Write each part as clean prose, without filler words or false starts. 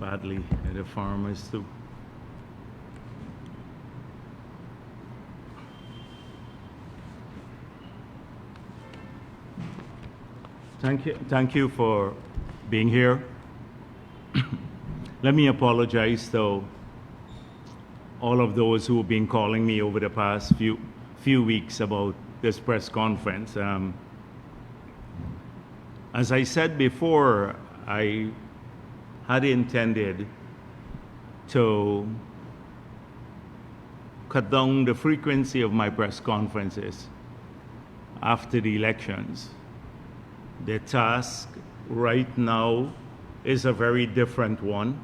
badly, and the farmers too. Thank you for being here. Let me apologize to all of those who have been calling me over the past few weeks about this press conference. As I said before, I had intended to cut down the frequency of my press conferences after the elections. The task right now is a very different one.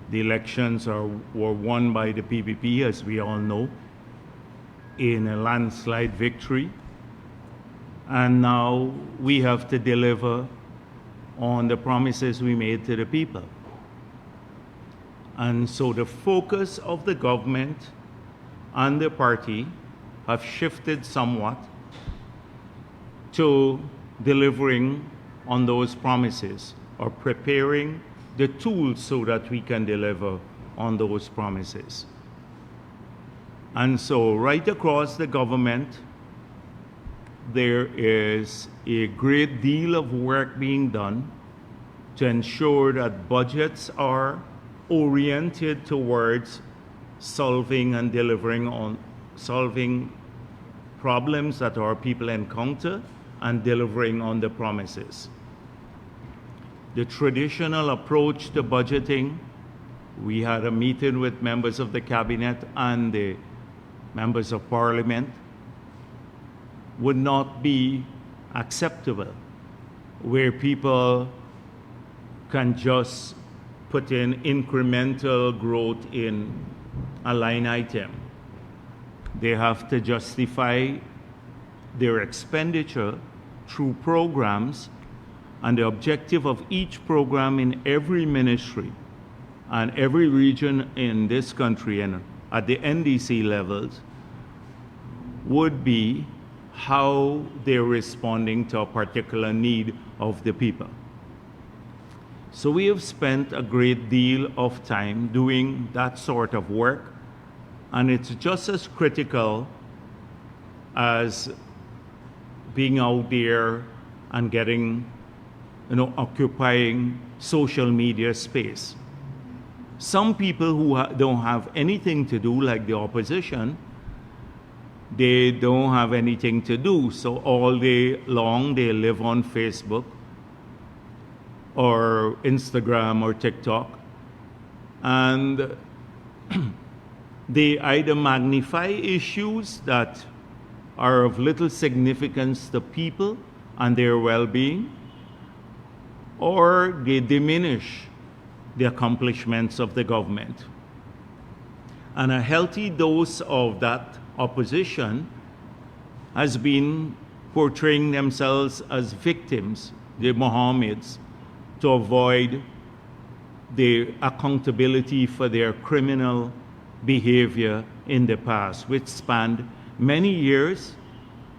The elections were won by the PPP, as we all know, in a landslide victory. And now we have to deliver on the promises we made to the people. And so the focus of the government and the party have shifted somewhat to delivering on those promises, or preparing the tools so that we can deliver on those promises. And so right across the government, there is a great deal of work being done to ensure that budgets are oriented towards solving and delivering on solving problems that our people encounter and delivering on the promises. The traditional approach to budgeting, we had a meeting with members of the cabinet and the members of parliament, would not be acceptable, where people can just put in incremental growth in a line item. They have to justify their expenditure through programs, and the objective of each program in every ministry and every region in this country and at the NDC levels would be how they're responding to a particular need of the people. So we have spent a great deal of time doing that sort of work, and it's just as critical as being out there and getting, occupying social media space. Some people who don't have anything to do, like the opposition, they don't have anything to do, so all day long they live on Facebook or Instagram or TikTok, and they either magnify issues that are of little significance to people and their well-being, or they diminish the accomplishments of the government. And a healthy dose of that opposition has been portraying themselves as victims, the Mohammeds, to avoid the accountability for their criminal behavior in the past, which spanned many years,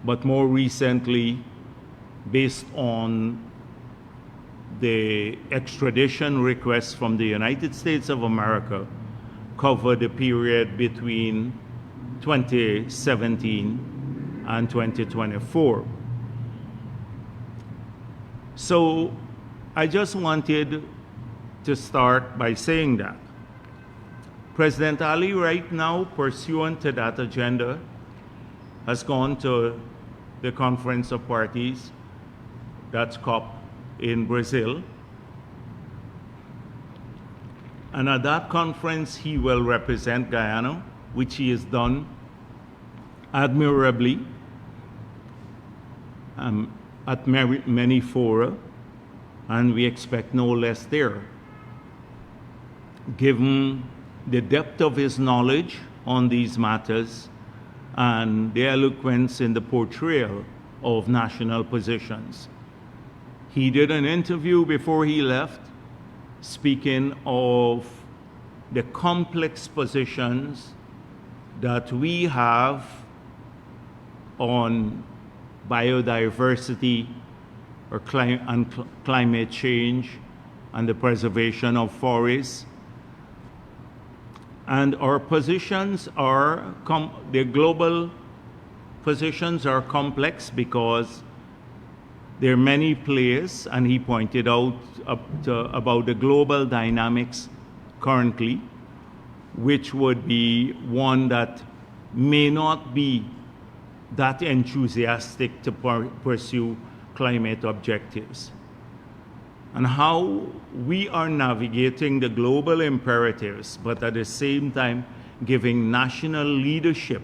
but more recently, based on the extradition requests from the United States of America, covered the period between 2017 and 2024. So I just wanted to start by saying that President Ali right now, pursuant to that agenda, has gone to the Conference of Parties, that's COP in Brazil. And at that conference, he will represent Guyana, which he has done admirably at many fora, and we expect no less there. Given the depth of his knowledge on these matters and the eloquence in the portrayal of national positions. He did an interview before he left, speaking of the complex positions that we have on biodiversity or climate change and the preservation of forests. And our positions are, the global positions are complex because there are many players, and he pointed out about the global dynamics currently, which would be one that may not be that enthusiastic to pursue climate objectives. And how we are navigating the global imperatives, but at the same time giving national leadership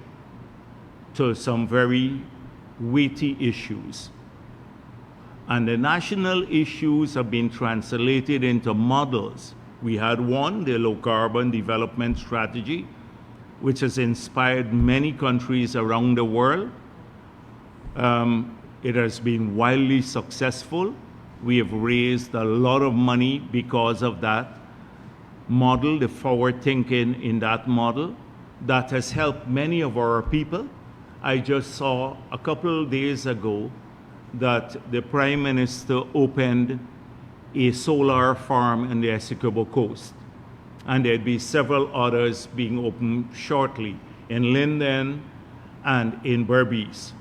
to some very weighty issues. And the national issues have been translated into models. We had one, the low carbon development strategy, which has inspired many countries around the world. It has been wildly successful. We have raised a lot of money because of that model, the forward thinking in that model, that has helped many of our people. I just saw a couple of days ago that the Prime Minister opened a solar farm in the Essequibo Coast. And there'd be several others being opened shortly in Linden and in Berbice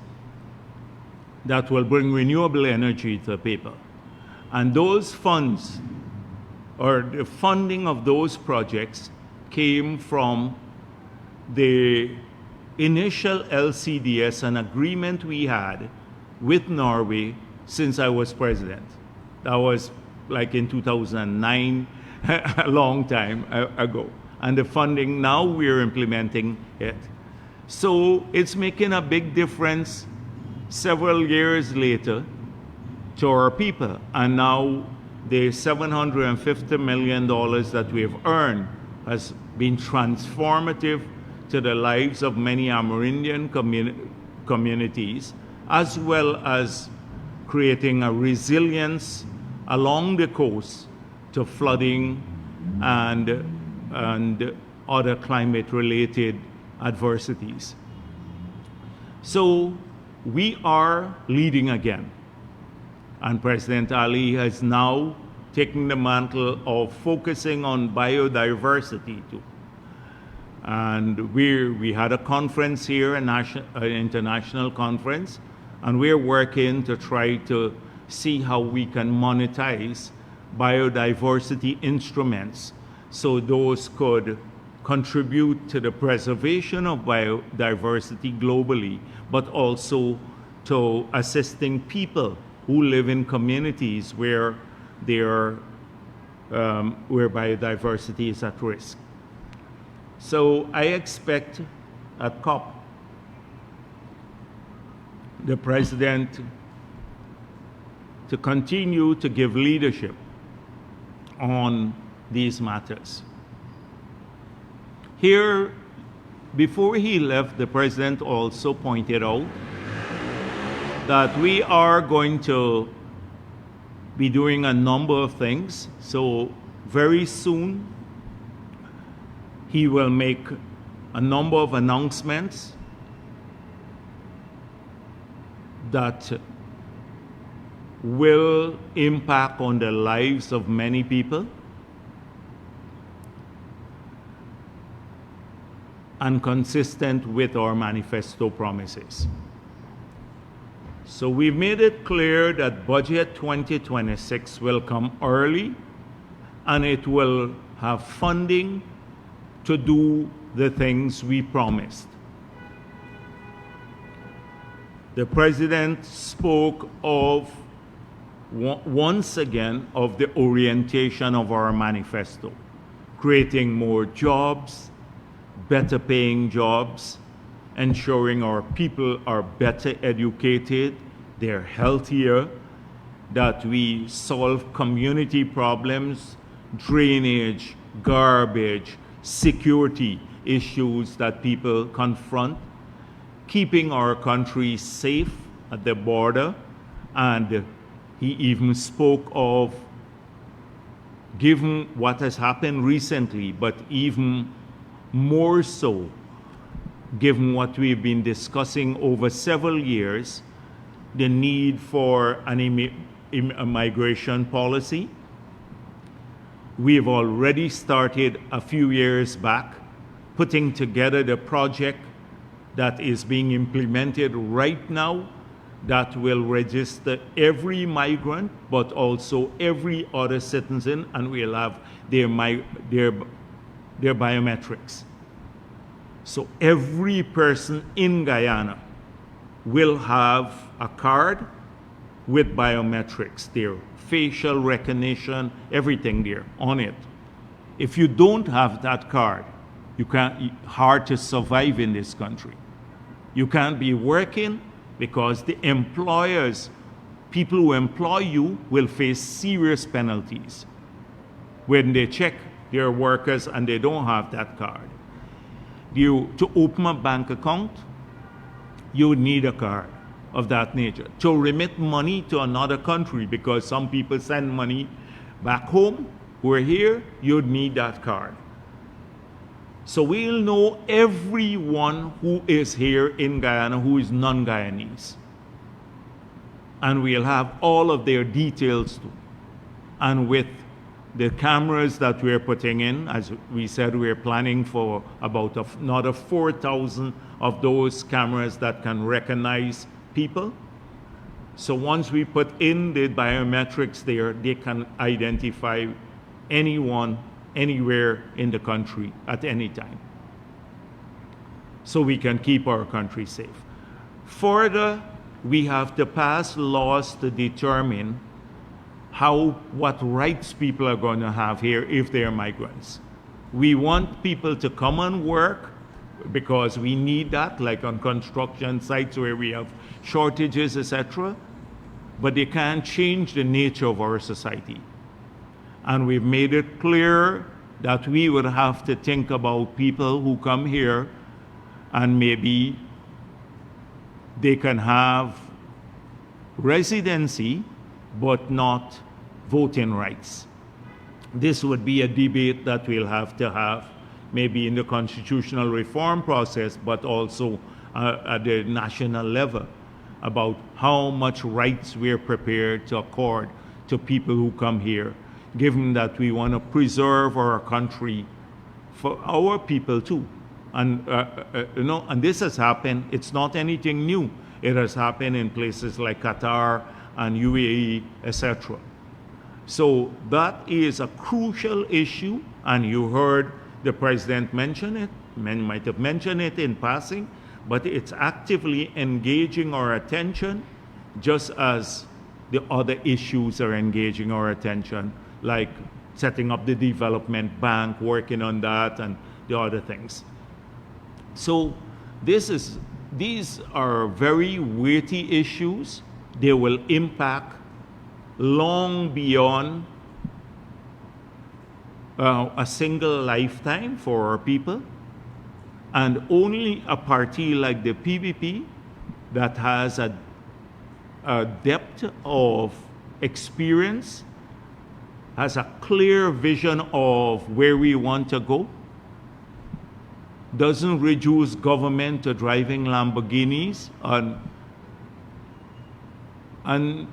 that will bring renewable energy to the people. And those funds, or the funding of those projects, came from the initial LCDS, an agreement we had with Norway since I was president. That was like in 2009, a long time ago. And the funding, now we're implementing it. So it's making a big difference several years later to our people. And now the $750 million that we have earned has been transformative to the lives of many Amerindian communities, as well as creating a resilience along the coast to flooding and other climate-related adversities. So we are leading again. And President Ali has now taken the mantle of focusing on biodiversity too. And we had a conference here, an international conference, and we're working to try to see how we can monetize biodiversity instruments so those could contribute to the preservation of biodiversity globally, but also to assisting people who live in communities where where biodiversity is at risk. So I expect at COP the President to continue to give leadership on these matters. Here, before he left, the President also pointed out that we are going to be doing a number of things. So very soon, he will make a number of announcements that will impact on the lives of many people and consistent with our manifesto promises. So we've made it clear that Budget 2026 will come early and it will have funding to do the things we promised. The President spoke of, once again, of the orientation of our manifesto, creating more jobs, better paying jobs, ensuring our people are better educated, they're healthier, that we solve community problems, drainage, garbage, security issues that people confront, keeping our country safe at the border. And he even spoke of, given what has happened recently, but even more so, given what we've been discussing over several years, the need for a migration policy We've already started a few years back putting together the project that is being implemented right now that will register every migrant, but also every other citizen, and we'll have their biometrics. So every person in Guyana will have a card with biometrics there, facial recognition, everything there on it. If you don't have that card, hard to survive in this country. You can't be working because the employers, people who employ you, will face serious penalties when they check their workers and they don't have that card. To open a bank account, you would need a card of that nature. To remit money to another country, because some people send money back home who are here, you'd need that card. So we'll know everyone who is here in Guyana who is non-Guyanese. And we'll have all of their details too. And with the cameras that we're putting in, as we said, we're planning for about another 4,000 of those cameras that can recognize people. So once we put in the biometrics there, they can identify anyone, anywhere in the country at any time. So we can keep our country safe. Further, we have to pass laws to determine what rights people are going to have here if they're migrants. We want people to come and work because we need that, like on construction sites where we have shortages, etc. But they can't change the nature of our society. And we've made it clear that we would have to think about people who come here and maybe they can have residency but not voting rights. This would be a debate that we'll have to have maybe in the constitutional reform process, but also at the national level about how much rights we're prepared to accord to people who come here, given that we want to preserve our country for our people too. And and this has happened. It's not anything new. It has happened in places like Qatar and UAE, etc. So that is a crucial issue, and you heard the president mention it. Men might have mentioned it in passing, but it's actively engaging our attention, just as the other issues are engaging our attention, like setting up the development bank, working on that, and the other things. So these are very weighty issues. They will impact long beyond a single lifetime for our people. And only a party like the PPP that has a depth of experience, has a clear vision of where we want to go, doesn't reduce government to driving Lamborghinis and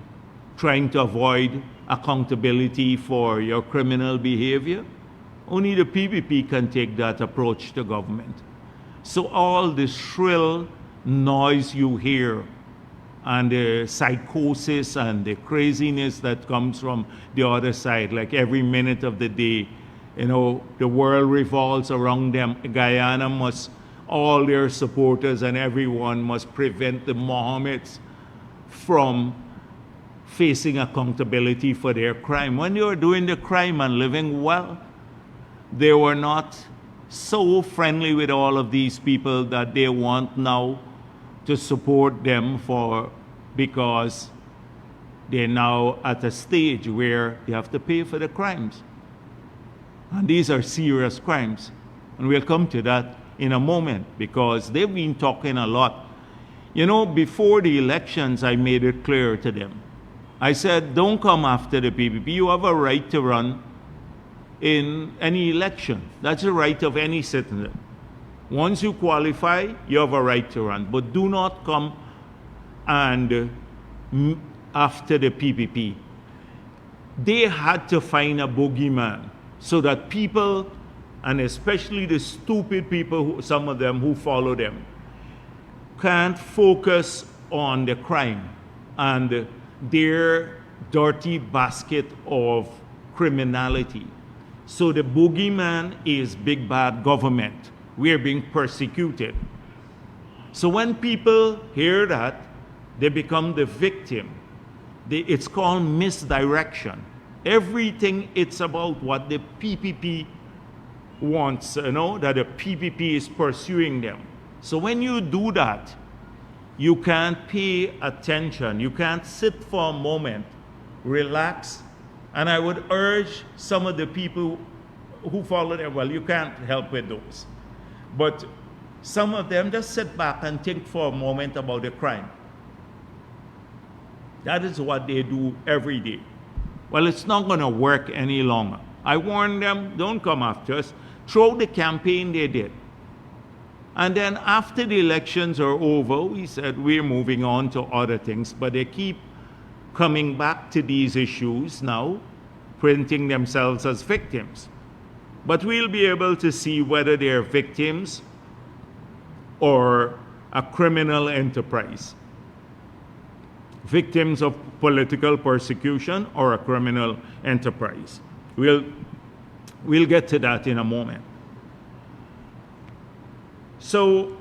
trying to avoid accountability for your criminal behavior. Only the PPP can take that approach to government. So all the shrill noise you hear and the psychosis and the craziness that comes from the other side, like every minute of the day, the world revolves around them. Guyana all their supporters and everyone must prevent the Mohammeds from facing accountability for their crime. When they were doing the crime and living well, they were not so friendly with all of these people that they want now to support them because they're now at a stage where they have to pay for the crimes. And these are serious crimes. And we'll come to that in a moment because they've been talking a lot. Before the elections, I made it clear to them. I said, don't come after the PPP. You have a right to run in any election. That's the right of any citizen. Once you qualify, you have a right to run. But do not come and after the PPP. They had to find a boogeyman so that people, and especially the stupid people, some of them who follow them, can't focus on the crime and their dirty basket of criminality. So the boogeyman is big bad government. We are being persecuted. So when people hear that, they become the victim. It's called misdirection. Everything it's about what the PPP wants, that the PPP is pursuing them. So when you do that, you can't pay attention. You can't sit for a moment, relax. And I would urge some of the people who follow them, well, you can't help with those. But some of them just sit back and think for a moment about the crime. That is what they do every day. Well, it's not going to work any longer. I warned them, don't come after us. Throughout the campaign, they did. And then after the elections are over, we said we're moving on to other things, but they keep coming back to these issues now, printing themselves as victims. But we'll be able to see whether they're victims or a criminal enterprise. Victims of political persecution or a criminal enterprise. We'll get to that in a moment. So,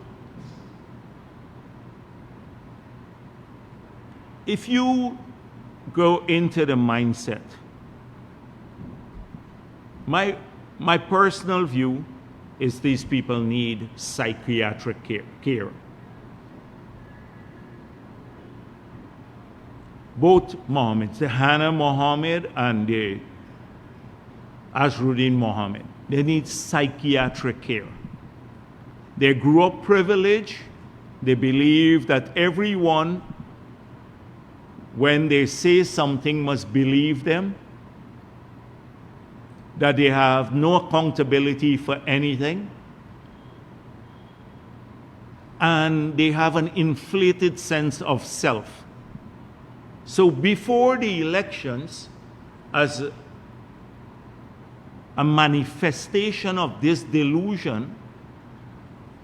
if you go into the mindset, my personal view is these people need psychiatric care. Both Mohammeds, the Hannah Mohammed and the Azruddin Mohammed, they need psychiatric care. They grew up privileged. They believe that everyone, when they say something, must believe them, that they have no accountability for anything, and they have an inflated sense of self. So before the elections, as a manifestation of this delusion,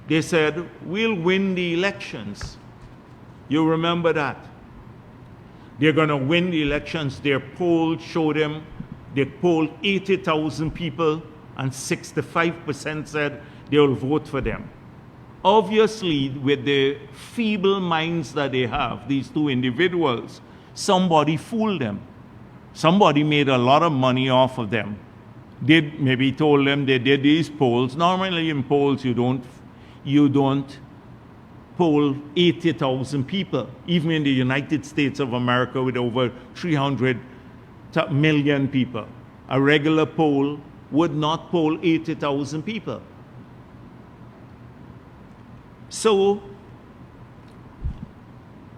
they said, we'll win the elections. You remember that. They're going to win the elections. Their polls showed them, they polled 80,000 people, and 65% said they will vote for them. Obviously, with the feeble minds that they have, these two individuals, somebody fooled them. Somebody made a lot of money off of them. Maybe told them they did these polls. Normally in polls, you don't poll 80,000 people. Even in the United States of America with over 300 million people, a regular poll would not poll 80,000 people. So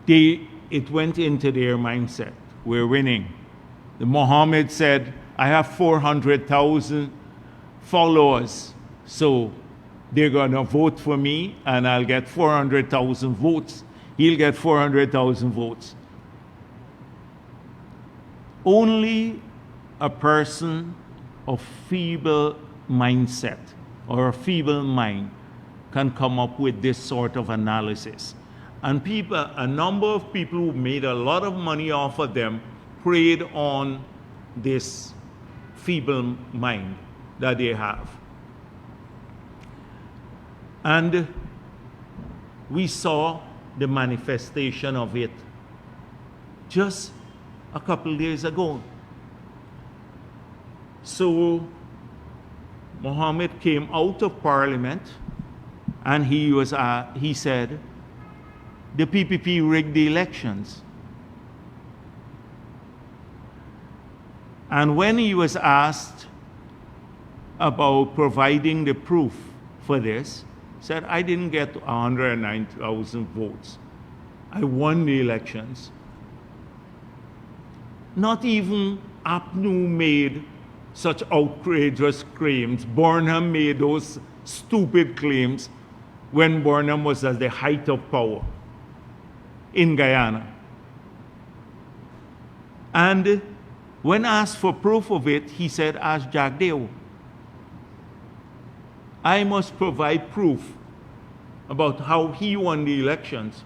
it went into their mindset, we're winning. The Muhammad said, I have 400,000 followers, so they're going to vote for me and I'll get 400,000 votes. He'll get 400,000 votes. Only a person of feeble mindset or a feeble mind can come up with this sort of analysis. And a number of people who made a lot of money off of them preyed on this feeble mind that they have. And we saw the manifestation of it just a couple days ago. So Mohammed came out of Parliament and he said, the PPP rigged the elections. And when he was asked about providing the proof for this, he said, I didn't get 109,000 votes. I won the elections. Not even APNU made such outrageous claims. Burnham made those stupid claims when Burnham was at the height of power in Guyana. And when asked for proof of it, he said, ask Jagdeo. I must provide proof about how he won the elections.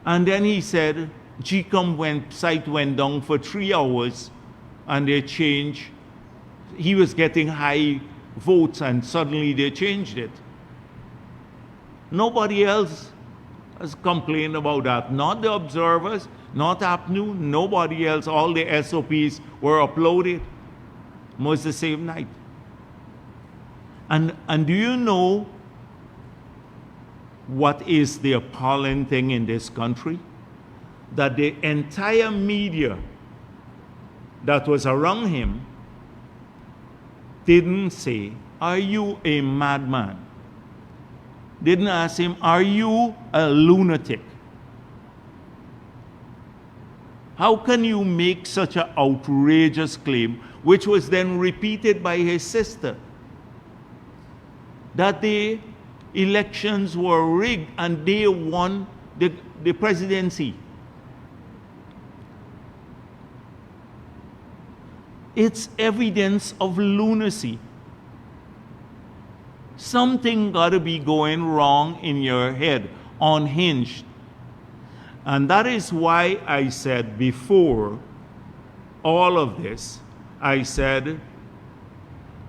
And then he said, GCOM website went down for 3 hours and they changed. He was getting high votes and suddenly they changed it. Nobody else has complained about that. Not the observers, not APNU, nobody else. All the SOPs were uploaded almost the same night. And do you know what is the appalling thing in this country? That the entire media that was around him didn't say, "Are you a madman?" Didn't ask him, "Are you a lunatic?" How can you make such an outrageous claim, which was then repeated by his sister, that the elections were rigged and they won the presidency? It's evidence of lunacy. Something got to be going wrong in your head, unhinged. And that is why I said before all of this, I said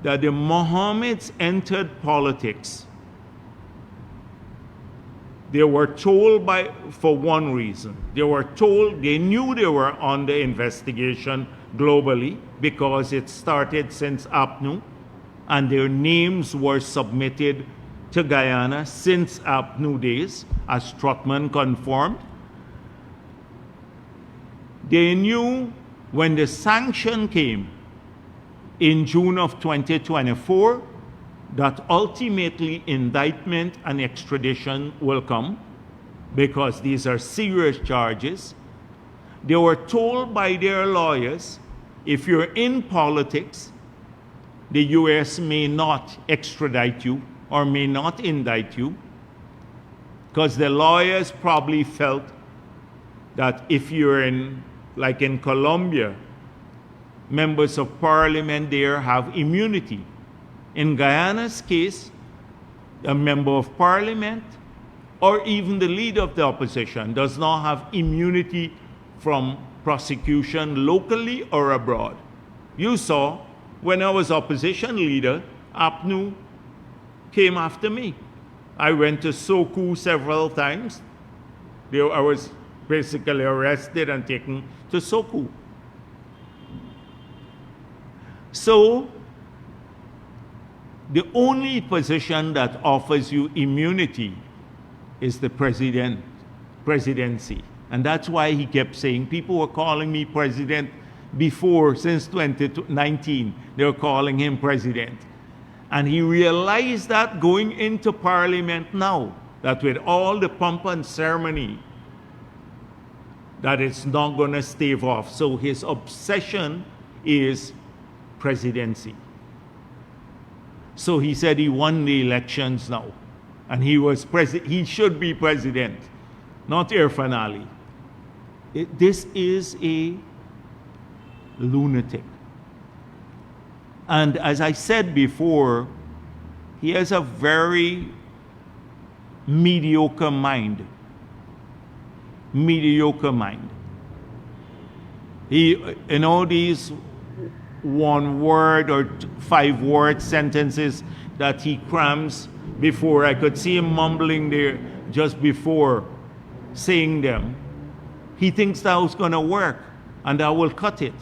that the Mohammeds entered politics. They were told for one reason. They were told, they knew they were under investigation globally because it started since APNU, and their names were submitted to Guyana since APNU days, as Trotman confirmed. They knew when the sanction came in June of 2024 that ultimately indictment and extradition will come because these are serious charges. They were told by their lawyers, if you're in politics, the US may not extradite you or may not indict you, because the lawyers probably felt that if you're in, like in Colombia, members of parliament there have immunity. In Guyana's case, a member of parliament or even the leader of the opposition does not have immunity from prosecution locally or abroad. You saw when I was opposition leader, APNU came after me. I went to Sokou several times. I was basically arrested and taken to Sokou. So, the only position that offers you immunity is the presidency. And that's why he kept saying, people were calling me president before, since 2019, they were calling him president. And he realized that going into parliament now, that with all the pomp and ceremony, that it's not going to stave off. So his obsession is presidency. So he said he won the elections now. And he should be president, not Irfan Ali. This is a lunatic. And as I said before, he has a very mediocre mind. Mediocre mind. He, in all these 1 word or 5 word sentences that he crams before, I could see him mumbling there just before saying them. He thinks that was going to work and that will cut it.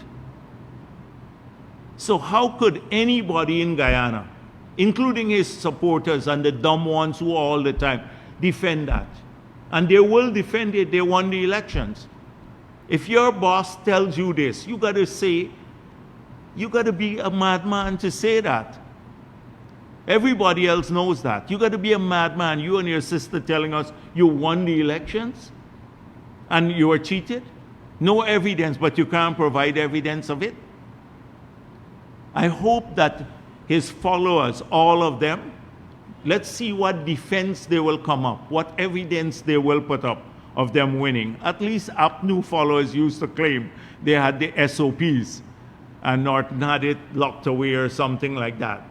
So how could anybody in Guyana, including his supporters and the dumb ones who all the time, defend that? And they will defend it. They won the elections. If your boss tells you this, you got to say, you got to be a madman to say that. Everybody else knows that. You got to be a madman, you and your sister telling us you won the elections and you were cheated. No evidence, but you can't provide evidence of it. I hope that his followers, all of them, let's see what defense they will come up, what evidence they will put up of them winning. At least APNU followers used to claim they had the SOPs. and Norton had it locked away or something like that.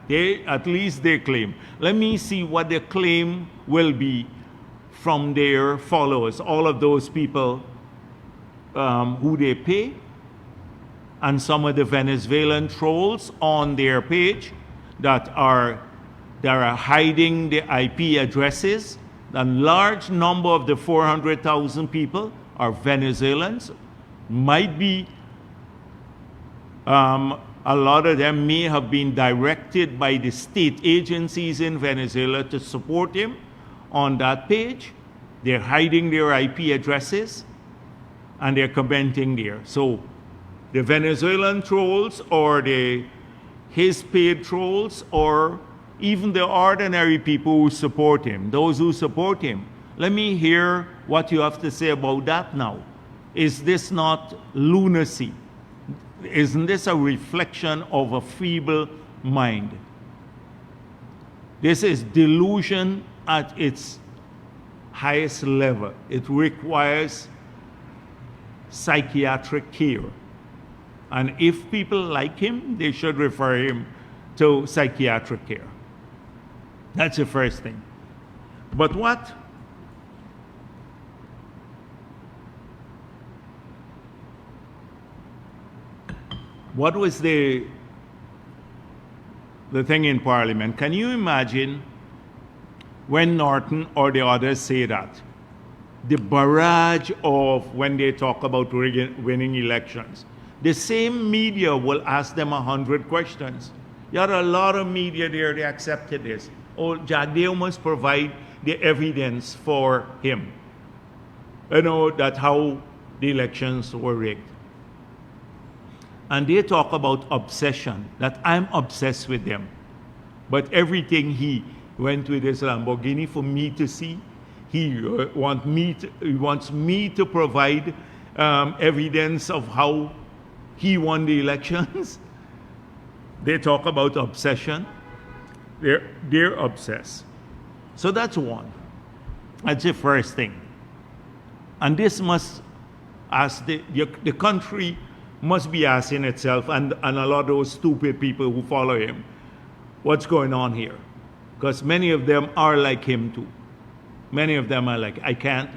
At least they claim. Let me see what their claim will be from their followers, all of those people who they pay, and some of the Venezuelan trolls on their page that are hiding the IP addresses. A large number of the 400,000 people are Venezuelans. Might be a lot of them may have been directed by the state agencies in Venezuela to support him on that page. They're hiding their IP addresses and they're commenting there. So the Venezuelan trolls or his paid trolls or even the ordinary people who support him, those who support him. Let me hear what you have to say about that now. Is this not lunacy? Isn't this a reflection of a feeble mind? This is delusion at its highest level. It requires psychiatric care. And if people like him, they should refer him to psychiatric care. That's the first thing. But what was the thing in Parliament? Can you imagine when Norton or the others say that? The barrage of when they talk about winning elections. The same media will ask them 100 questions. You had a lot of media there, they accepted this. Oh, Jagdeo must provide the evidence for him. You know, that how the elections were rigged. And they talk about obsession, that I'm obsessed with them. But everything he went with his Lamborghini for me to see, he wants me to provide evidence of how he won the elections. They talk about obsession. They're obsessed. So that's one. That's the first thing. And this must, as the country must be asking itself, and a lot of those stupid people who follow him, what's going on here? Because many of them are like him too. Many of them are like, I can't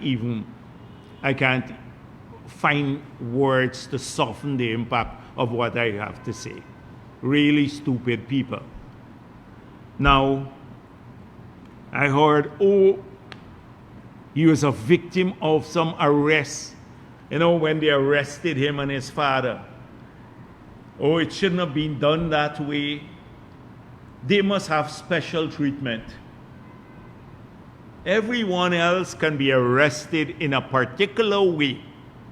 find words to soften the impact of what I have to say. Really stupid people. Now, I heard, he was a victim of some arrest. You know, when they arrested him and his father. Oh, it shouldn't have been done that way. They must have special treatment. Everyone else can be arrested in a particular way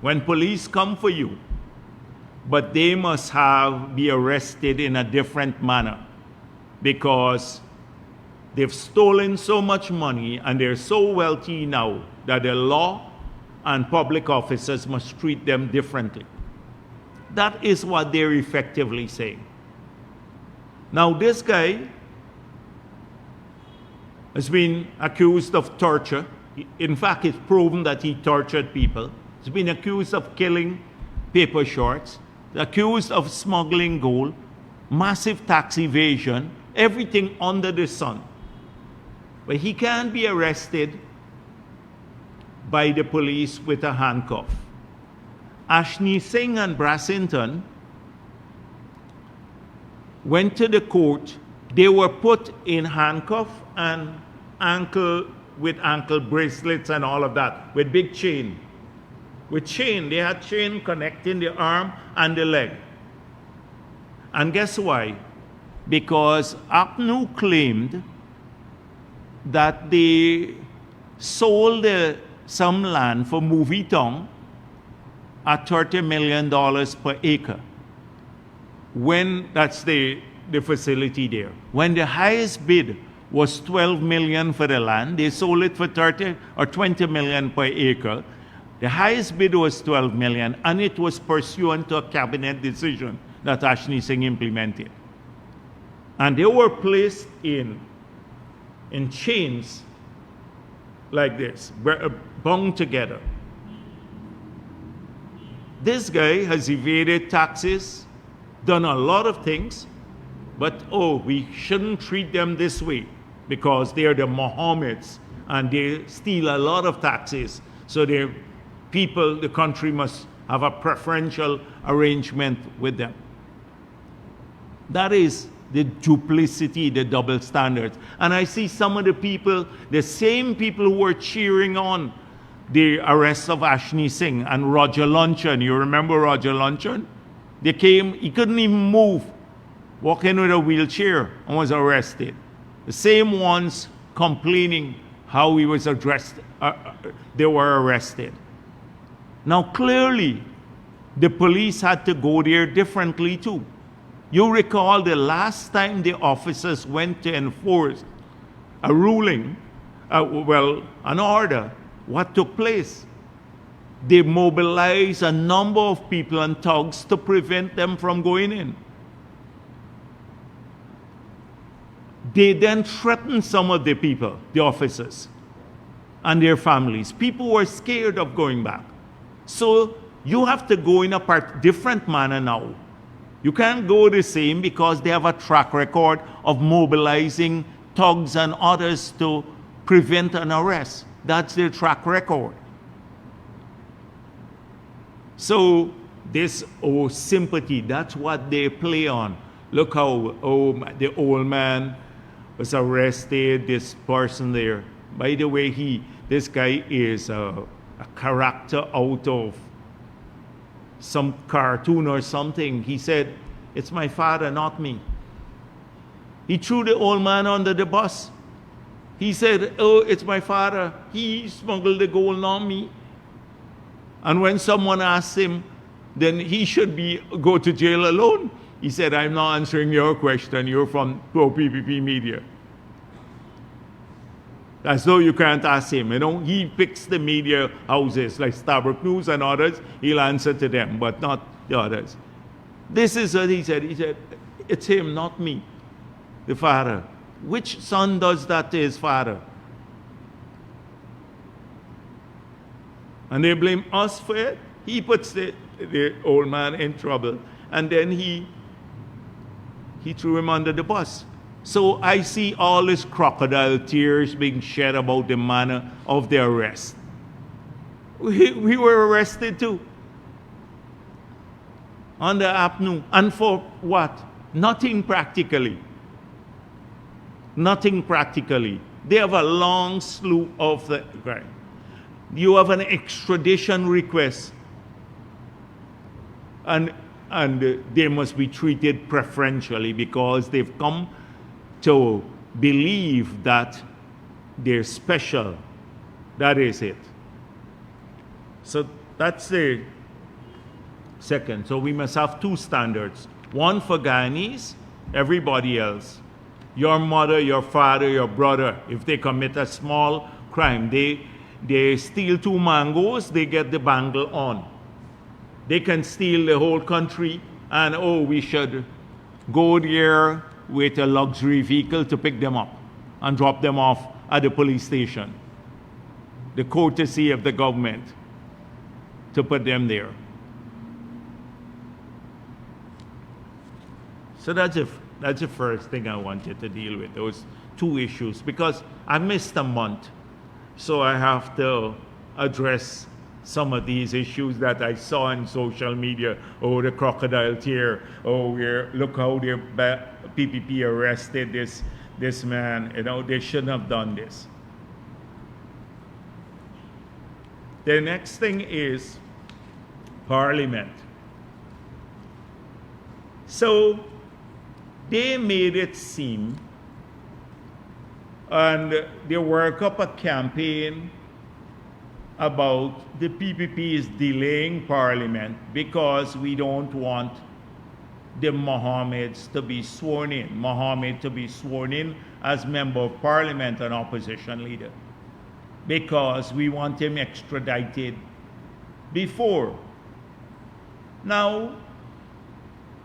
when police come for you. But they must be arrested in a different manner because they've stolen so much money and they're so wealthy now that the law and public officers must treat them differently. That is what they're effectively saying. Now, this guy has been accused of torture. In fact, it's proven that he tortured people. He's been accused of killing paper shorts, accused of smuggling gold, massive tax evasion, everything under the sun. But he can't be arrested by the police with a handcuff. Ashney Singh and Brassington went to the court. They were put in handcuffs and ankle bracelets and all of that with big chain. With chain, they had chain connecting the arm and the leg. And guess why? Because APNU claimed that they sold some land for Movie Town at $30 million per acre. When that's the facility there. When the highest bid was $12 million for the land, they sold it for $30 or $20 million per acre. The highest bid was $12 million, and it was pursuant to a cabinet decision that Ashney Singh implemented. And they were placed in chains like this, bound together. This guy has evaded taxes done a lot of things, but oh, we shouldn't treat them this way because they're the Mohammeds and they steal a lot of taxes. So the people, the country must have a preferential arrangement with them. That is the duplicity, the double standards. And I see some of the people, the same people who were cheering on the arrest of Ashni Singh and Roger Luncheon. You remember Roger Luncheon? They came, he couldn't even move, walking with a wheelchair and was arrested. The same ones complaining how he was addressed, they were arrested. Now clearly, the police had to go there differently too. You recall the last time the officers went to enforce a ruling, an order, what took place? They mobilized a number of people and thugs to prevent them from going in. They then threatened some of the people, the officers, and their families. People were scared of going back. So you have to go in a different manner now. You can't go the same because they have a track record of mobilizing thugs and others to prevent an arrest. That's their track record. So this sympathy, that's what they play on. Look how the old man was arrested, this person there. By the way, this guy is a character out of some cartoon or something. He said, "It's my father, not me." He threw the old man under the bus. He said, "Oh, it's my father. He smuggled the gold, not me." And when someone asked him, then he should go to jail alone. He said, "I'm not answering your question. You're from pro-PPP media." As though you can't ask him, He picks the media houses like Starbuck News and others. He'll answer to them, but not the others. This is what he said. He said, "It's him, not me, the father." Which son does that to his father? And they blame us for it. He puts the old man in trouble. And then he threw him under the bus. So I see all this crocodile tears being shed about the manner of the arrest. We were arrested too. On the afternoon. And for what? Nothing practically. Nothing practically. They have a long slew of the crime. You have an extradition request. And they must be treated preferentially because they've come to believe that they're special. That is it. So that's the second. So we must have two standards. One for Guyanese, everybody else. Your mother, your father, your brother, if they commit a small crime, they steal 2 mangoes, they get the bangle on. They can steal the whole country and, we should go there with a luxury vehicle to pick them up and drop them off at the police station. The courtesy of the government to put them there. So that's the first thing I wanted to deal with, those 2 issues, because I missed a month. So I have to address some of these issues that I saw on social media. The crocodile tear. Look how the PPP arrested this man. They shouldn't have done this. The next thing is Parliament. So they made it seem, and they work up a campaign about the PPP is delaying Parliament because we don't want the Mohammeds to be sworn in. Mohammed to be sworn in as Member of Parliament and opposition leader. Because we want him extradited before. Now,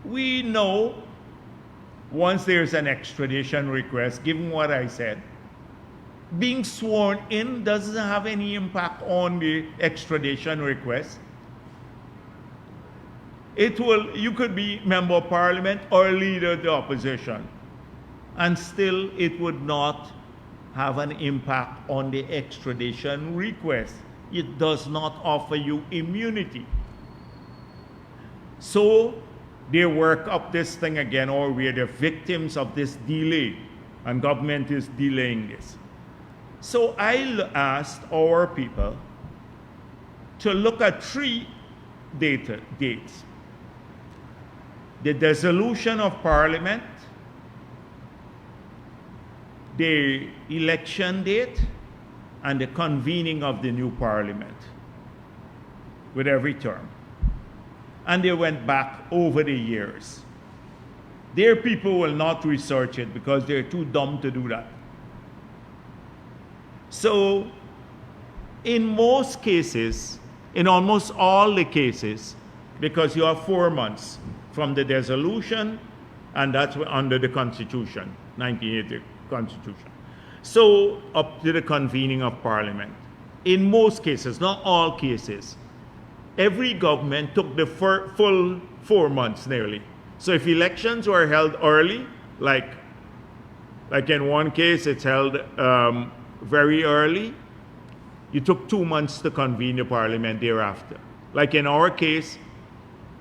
we know once there's an extradition request, given what I said, being sworn in doesn't have any impact on the extradition request. You could be member of parliament or leader of the opposition, and still it would not have an impact on the extradition request. It does not offer you immunity. So they work up this thing again, or we are the victims of this delay, and government is delaying this. So I asked our people to look at 3 dates. The dissolution of parliament, the election date, and the convening of the new parliament with every term. And they went back over the years. Their people will not research it because they're too dumb to do that. So, in most cases, in almost all the cases, because you have 4 months from the dissolution, and that's under the Constitution, 1980 Constitution. So, up to the convening of Parliament. In most cases, not all cases, every government took the full 4 months nearly. So if elections were held early, like in one case it's held very early, you took 2 months to convene the parliament thereafter. Like in our case,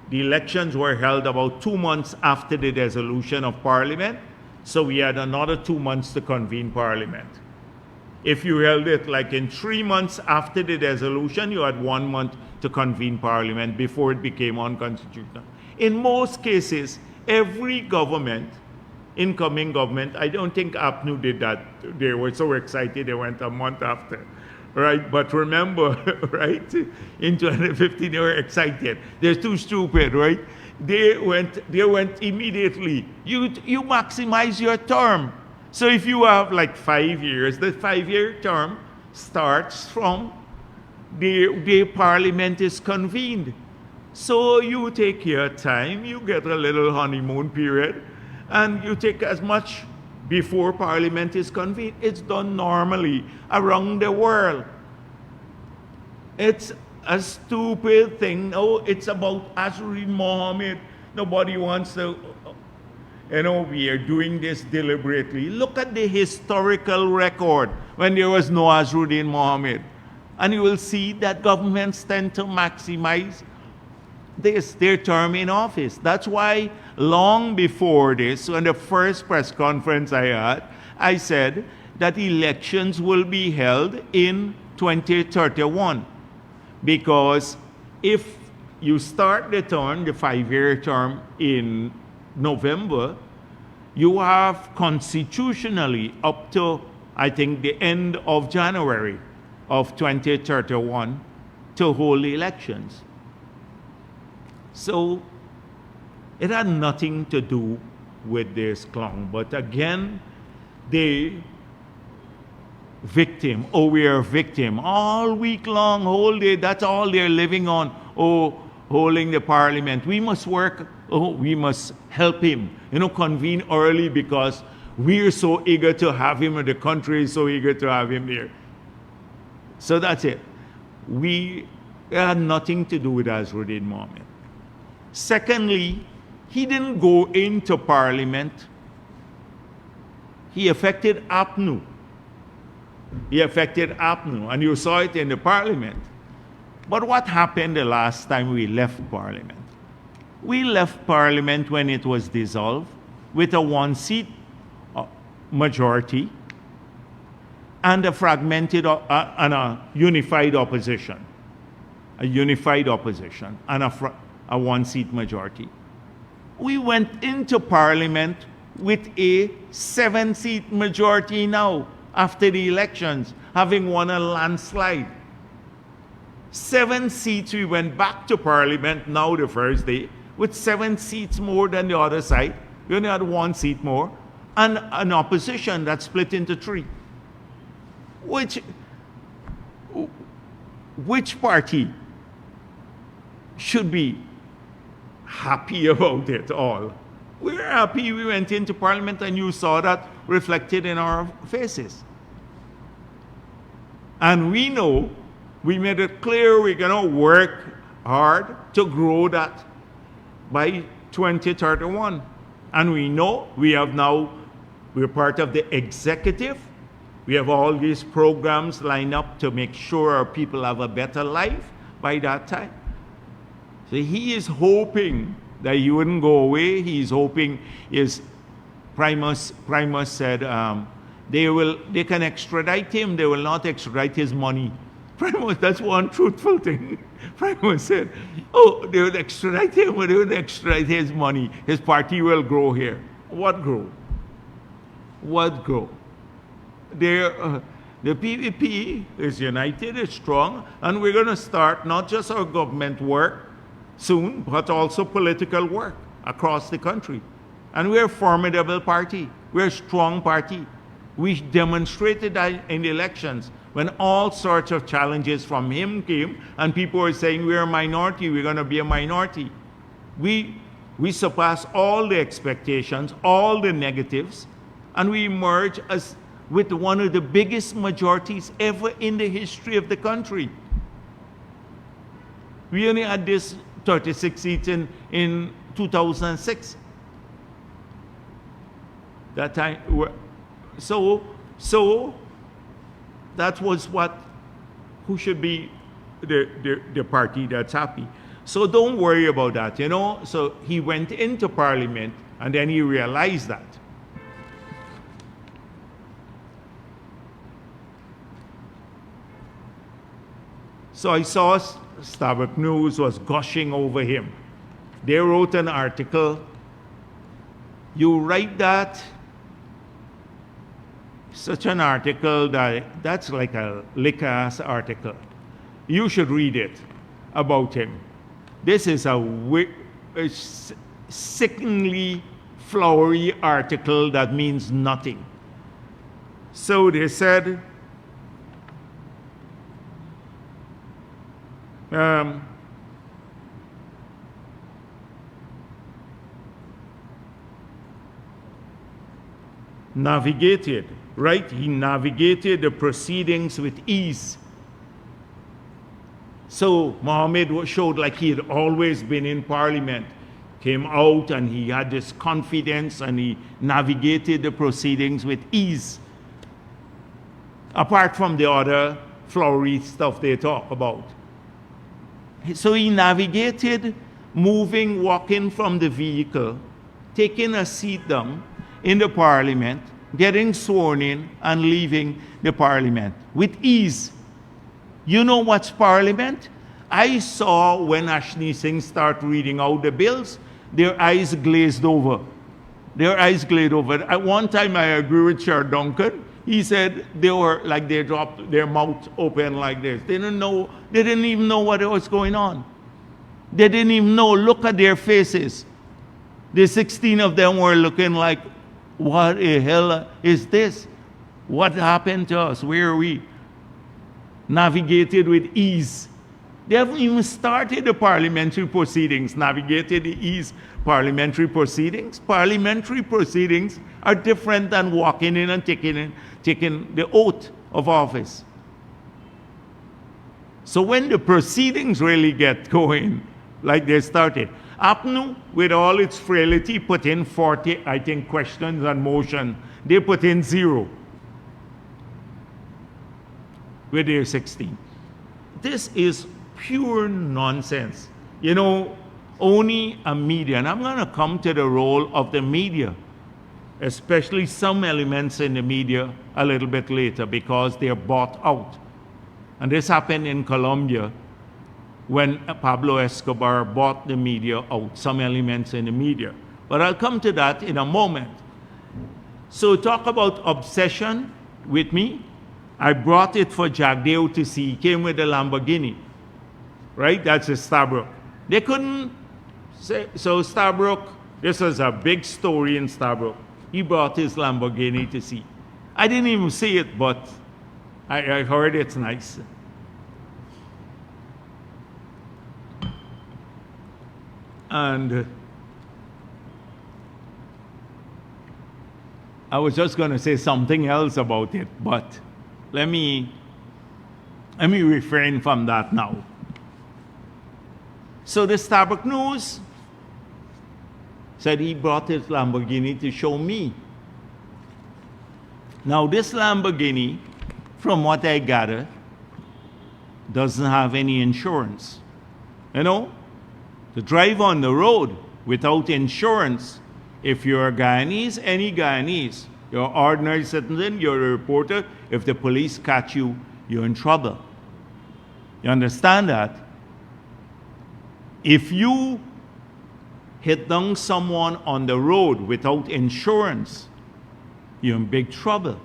the elections were held about 2 months after the dissolution of parliament, so we had another 2 months to convene parliament. If you held it like in 3 months after the dissolution, you had 1 month to convene parliament before it became unconstitutional. In most cases, every government, incoming government, I don't think APNU did that. They were so excited they went a month after, right? But remember, right, in 2015 they were excited. They're too stupid, right? They went immediately. You maximize your term. So if you have like 5 years, the 5-year term starts from the parliament is convened. So you take your time, you get a little honeymoon period, and you take as much before parliament is convened. It's done normally around the world. It's a stupid thing. Oh, it's about Azuri Mohammed. Nobody wants to, we are doing this deliberately. Look at the historical record when there was no Azruddin Mohammed. And you will see that governments tend to maximize their term in office. That's why long before this, on the first press conference I had, I said that elections will be held in 2031. Because if you start the 5-year term in November, you have constitutionally up to, I think, the end of January of 2031 to hold elections. So it had nothing to do with this clown. But again, the victim, we are a victim. All week long, whole day, that's all they're living on. Holding the parliament. We must work, we must help him. Convene early because we're so eager to have him, and the country is so eager to have him there. So that's it. It had nothing to do with Azruddin Mohammed. Secondly, he didn't go into parliament. He affected APNU. And you saw it in the parliament. But what happened the last time we left parliament? We left parliament when it was dissolved with a 1-seat majority and a fragmented and a unified opposition. A unified opposition and a 1-seat majority. We went into parliament with a 7-seat majority now after the elections, having won a landslide. 7 seats, we went back to parliament now the first day with 7 seats more than the other side. We only had 1 seat more, and an opposition that split into 3. Which party should be happy about it all? We're happy we went into parliament, and you saw that reflected in our faces. And we know, we made it clear we're going to work hard to grow that by 2031. And we know we're part of the executive. We have all these programs lined up to make sure our people have a better life by that time. So he is hoping that he wouldn't go away. He's hoping, his Primus said, they can extradite him, they will not extradite his money. Primus, that's one truthful thing. Primus said, oh, they will extradite him, but they will extradite his money. His party will grow here. What grow? What grow? The PPP is united, is strong, and we're going to start not just our government work soon, but also political work across the country. And we're a formidable party. We're a strong party. We demonstrated that in the elections when all sorts of challenges from him came and people were saying we're a minority, we're going to be a minority. We surpassed all the expectations, all the negatives, and we emerged as with one of the biggest majorities ever in the history of the country. We only had this 36 seats in 2006. That time, so that was who should be the party that's happy. So don't worry about that, you know. So he went into Parliament and then he realized that. So I saw Starbuck News was gushing over him. They wrote an article. You write that, such an article that's like a lick-ass article. You should read it about him. This is a sickeningly flowery article that means nothing. So they said, navigated, right? He navigated the proceedings with ease. So Mohammed showed like he had always been in Parliament, came out and he had this confidence and he navigated the proceedings with ease. Apart from the other flowery stuff they talk about. So he navigated moving, walking from the vehicle, taking a seat down in the Parliament, getting sworn in and leaving the Parliament with ease. You know what's Parliament? I saw when Ashley Singh started reading out the bills, their eyes glazed over. Their eyes glazed over. At one time I agree with Sir Duncan. He said they were like they dropped their mouth open like this. They didn't even know what was going on. They didn't even know. Look at their faces. The 16 of them were looking like, what the hell is this? What happened to us? Where are we? Navigated with ease. They haven't even started the parliamentary proceedings. Navigated the ease. Parliamentary proceedings. Parliamentary proceedings are different than walking in and taking the oath of office. So when the proceedings really get going, like they started, APNU, with all its frailty, put in 40, I think, questions and motion. They put in 0 with their 16. This is pure nonsense. You know, only a media, and I'm going to come to the role of the media, especially some elements in the media a little bit later because they're bought out. And this happened in Colombia when Pablo Escobar bought the media out, some elements in the media. But I'll come to that in a moment. So talk about obsession with me. I brought it for Jagdeo to see. He came with a Lamborghini, right? That's a Starbrook. They couldn't say, so Starbrook, this was a big story in Starbrook. He brought his Lamborghini to see. I didn't even see it, but I heard it's nice. And I was just going to say something else about it, but let me refrain from that now. So the Starbuck News said he brought his Lamborghini to show me. Now this Lamborghini, from what I gather, doesn't have any insurance. You know, to drive on the road without insurance, if you're a Guyanese, any Guyanese, you're an ordinary citizen, you're a reporter, if the police catch you, you're in trouble. You understand that? If you hit down someone on the road without insurance, you're in big trouble.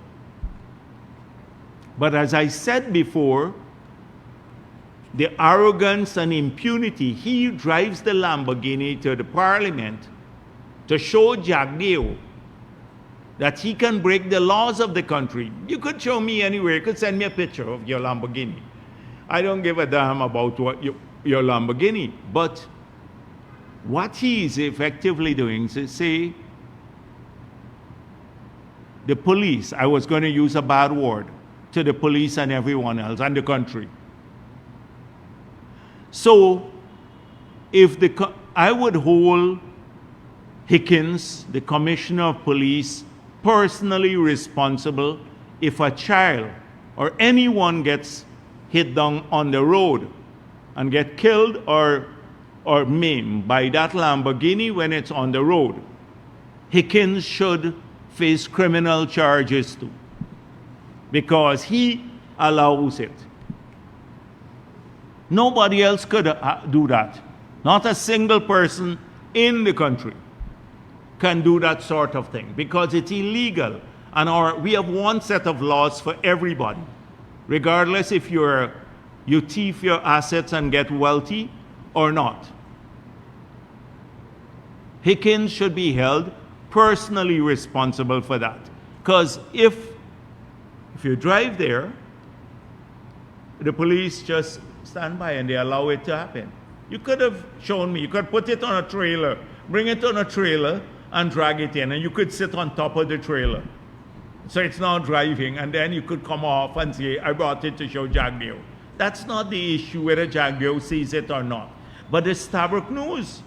But as I said before, the arrogance and impunity, he drives the Lamborghini to the parliament to show Jagdeo that he can break the laws of the country. You could show me anywhere. You could send me a picture of your Lamborghini. I don't give a damn about what your Lamborghini. But what he is effectively doing is say, the police, I was going to use a bad word, to the police and everyone else and the country. So, if I would hold Hickens, the Commissioner of Police, personally responsible if a child or anyone gets hit down on the road and get killed or maimed by that Lamborghini when it's on the road. Hickens should face criminal charges too, because he allows it. Nobody else could do that. Not a single person in the country can do that sort of thing, because it's illegal. And we have one set of laws for everybody, regardless if you thief your assets and get wealthy or not. Hickens should be held personally responsible for that. Because if you drive there, the police just stand by and they allow it to happen. You could have shown me, you could put it on a trailer, bring it on a trailer and drag it in, and you could sit on top of the trailer. So it's not driving, and then you could come off and say, I brought it to show Jagdeo. That's not the issue whether Jagdeo sees it or not. But the Stabroek News,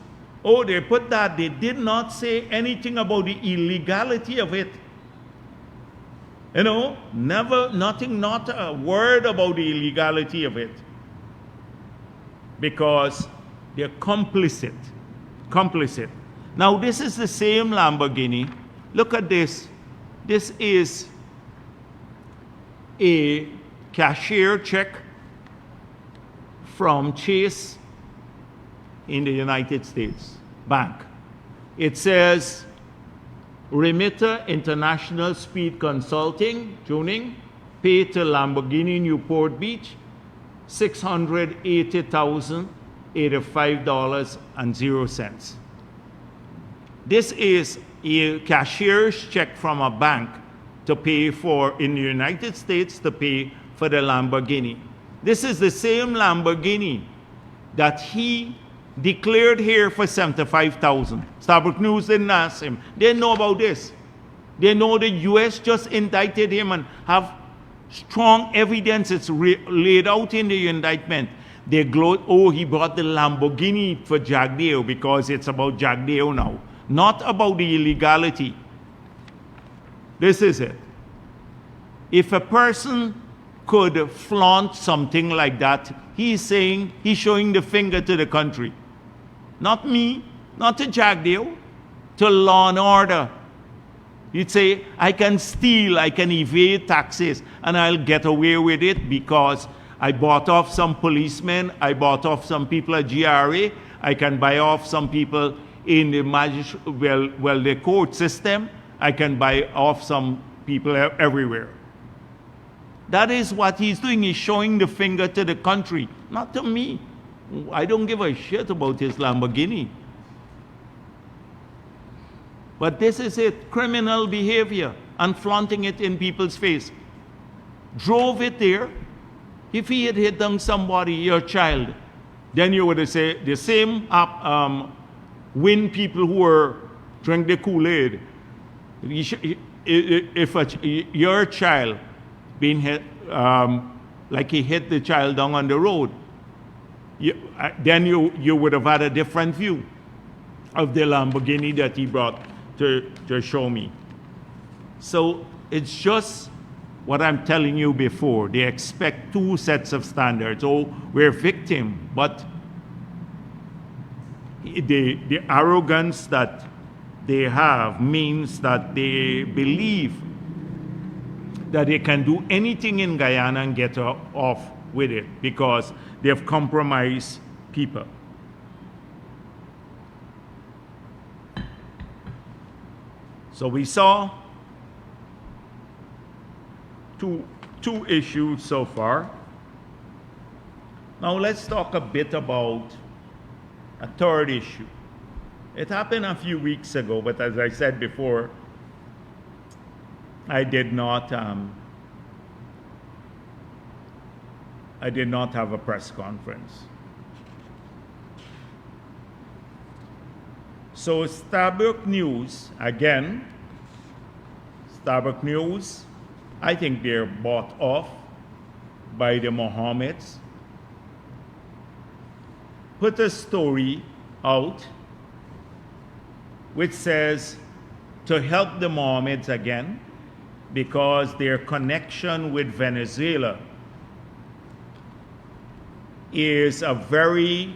they put that. They did not say anything about the illegality of it. You know, not a word about the illegality of it. Because they're complicit. Now, this is the same Lamborghini. Look at this. This is a cashier check from Chase in the United States Bank. It says, Remitter International Speed Consulting, tuning, paid to Lamborghini Newport Beach, $680,085.00. This is a cashier's check from a bank to pay for, in the United States, to pay for the Lamborghini. This is the same Lamborghini that he declared here for $75,000. Stabroek News didn't ask him. They know about this. They know the U.S. just indicted him and have strong evidence. It's laid out in the indictment. They gloat, he brought the Lamborghini for Jagdeo because it's about Jagdeo now, not about the illegality. This is it. If a person could flaunt something like that, he's showing the finger to the country. Not me, not to Jagdeo, to law and order. You'd say, I can steal, I can evade taxes, and I'll get away with it because I bought off some policemen, I bought off some people at GRA, I can buy off some people in the the court system, I can buy off some people everywhere. That is what he's doing. He's showing the finger to the country, not to me. I don't give a shit about his Lamborghini. But this is it, criminal behavior and flaunting it in people's face. Drove it there. If he had hit down somebody, your child, then you would say the same win people who were drink the Kool-Aid. If your child being hit, like he hit the child down on the road, then you would have had a different view. of the Lamborghini that he brought to show me. So it's just what I'm telling you before. They expect two sets of standards. Oh, we're victim, but the arrogance that they have means that they believe that they can do anything in Guyana and get off with it because they've compromised people. So we saw two issues so far. Now let's talk a bit about a third issue. It happened a few weeks ago, but as I said before, I did not have a press conference. So Starbuck News, again, Starbuck News, I think they're bought off by the Mohammeds, put a story out which says to help the Mohammeds again because their connection with Venezuela is a very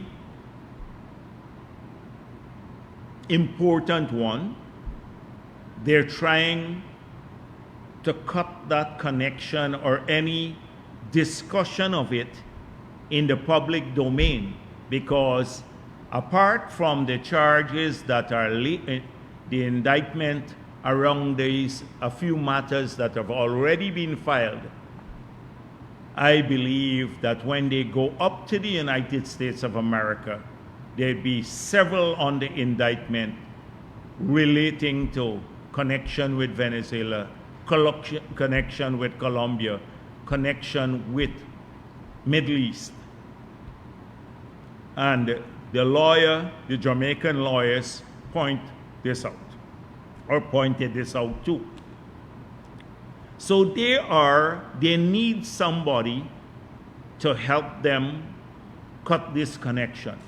important one. They're trying to cut that connection or any discussion of it in the public domain because apart from the charges that are the indictment around these a few matters that have already been filed, I believe that when they go up to the United States of America, there'd be several on the indictment relating to connection with Venezuela, connection with Colombia, connection with Middle East. And the Jamaican lawyers point this out, or pointed this out too. So they need somebody to help them cut this connection.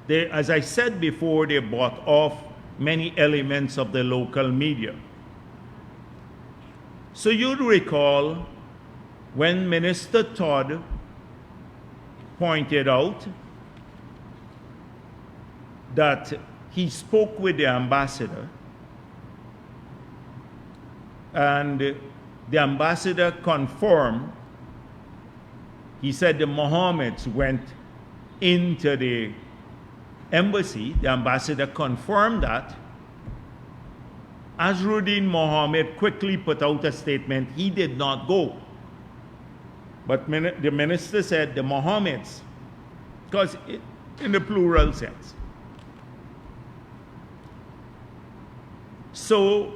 As I said before, they bought off many elements of the local media. So you'd recall when Minister Todd pointed out that he spoke with the ambassador, and the ambassador confirmed. He said the Mohammeds went into the embassy. The ambassador confirmed that. Azruddin Mohammed quickly put out a statement. He did not go. But the minister said the Mohammeds, because in the plural sense. So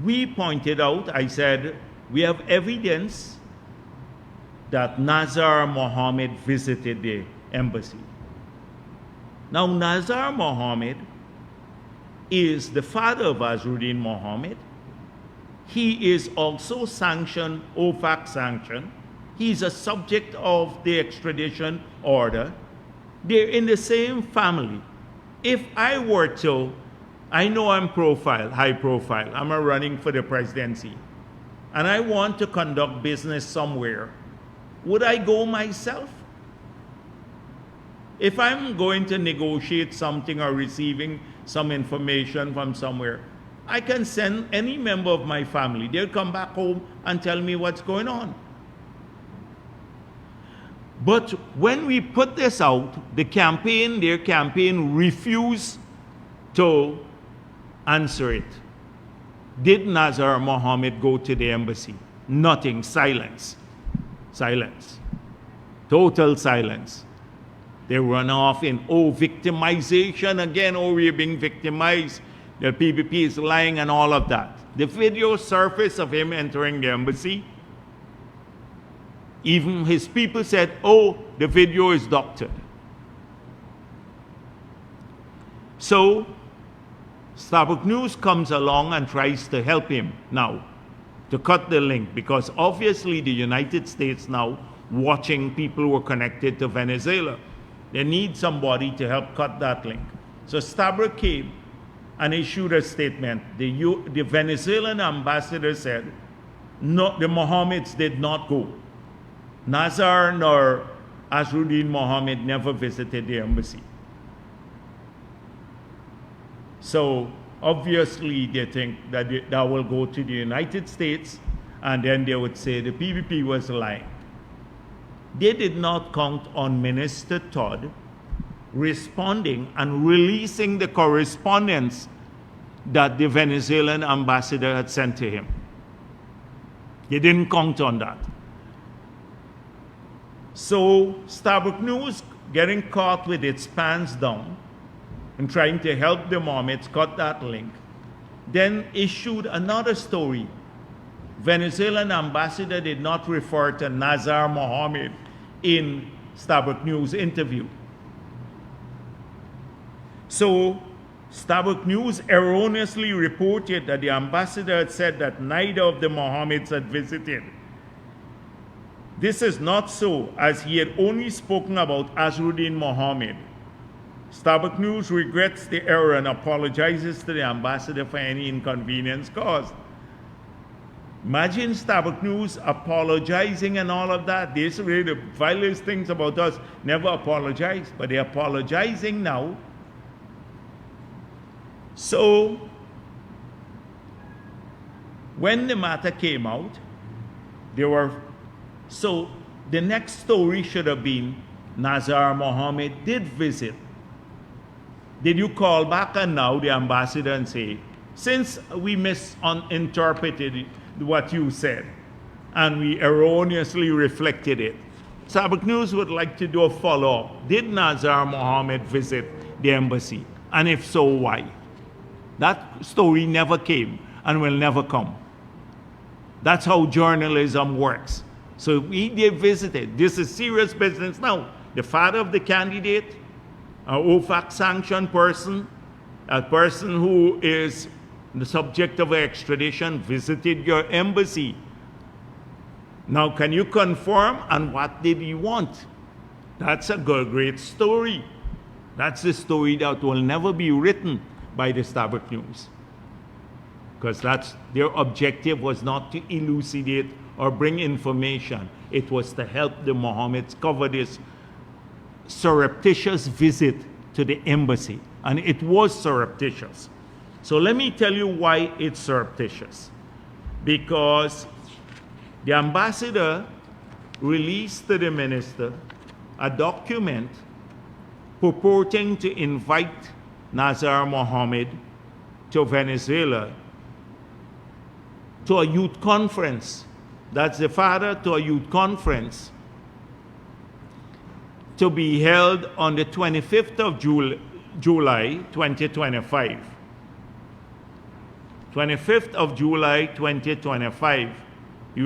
we pointed out, I said, we have evidence that Nazar Mohammed visited the embassy. Now, Nazar Mohammed is the father of Azruddin Mohammed. He is also sanctioned, OFAC sanctioned. He's a subject of the extradition order. They're in the same family. If I were to, I know I'm high profile. I'm running for the presidency. And I want to conduct business somewhere. Would I go myself? If I'm going to negotiate something or receiving some information from somewhere, I can send any member of my family. They'll come back home and tell me what's going on. But when we put this out, their campaign refused to answer it. Did Nazar Mohammed go to the embassy? Nothing. Silence. Silence. Total silence. They run off in, victimization again. We're being victimized. The PPP is lying and all of that. The video surfaced of him entering the embassy. Even his people said, the video is doctored. So, Starbuck News comes along and tries to help him now to cut the link, because obviously the United States now watching people who are connected to Venezuela. They need somebody to help cut that link. So Stabroek came and issued a statement. The Venezuelan ambassador said, no, the Mohammeds did not go. Nazar nor Azruddin Mohammed never visited the embassy. So obviously they think that that will go to the United States, and then they would say the PPP was lying. They did not count on Minister Todd responding and releasing the correspondence that the Venezuelan ambassador had sent to him. They didn't count on that. So Stabroek News, getting caught with its pants down and trying to help the Mohammeds, cut that link, then issued another story. Venezuelan ambassador did not refer to Nazar Mohammed in Stabroek News interview. So Stabroek News erroneously reported that the ambassador had said that neither of the Mohammeds had visited. This is not so, as he had only spoken about Azruddin Mohammed. Stabroek News regrets the error and apologizes to the ambassador for any inconvenience caused. Imagine Stabroek News apologizing and all of that. They say the vilest things about us, never apologize, but they're apologizing now. So, when the matter came out, so the next story should have been Nazar Mohammed did visit. Did you call back and now the ambassador and say, since we misinterpreted what you said and we erroneously reflected it, Stabroek News would like to do a follow-up. Did Nazar Mohammed visit the embassy? And if so, why? That story never came and will never come. That's how journalism works. So they visited. This is serious business now. The father of the candidate, an OFAC sanctioned person, a person who is the subject of extradition, visited your embassy. Now, can you confirm? And what did he want? That's a great story. That's the story that will never be written by the Stabroek News. Because their objective was not to elucidate or bring information. It was to help the Mohammeds cover this surreptitious visit to the embassy. And it was surreptitious. So let me tell you why it's surreptitious. Because the ambassador released to the minister a document purporting to invite Nazar Mohammed to Venezuela to a youth conference. That's the father to a youth conference to be held on the 25th of July 2025. 25th of July 2025, he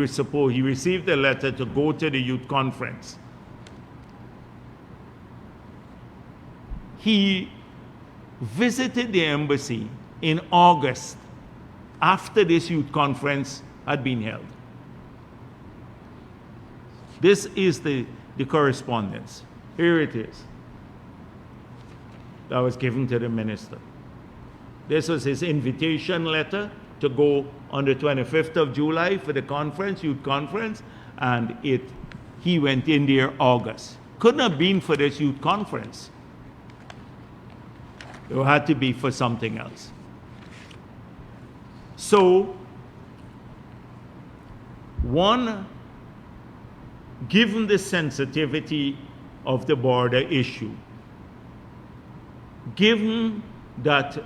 received a letter to go to the youth conference. He visited the embassy in August after this youth conference had been held. This is the correspondence. Here it is. That was given to the minister. This was his invitation letter to go on the 25th of July for the conference, youth conference, and he went in there August. Couldn't have been for this youth conference. It had to be for something else. So, given the sensitivity of the border issue, given that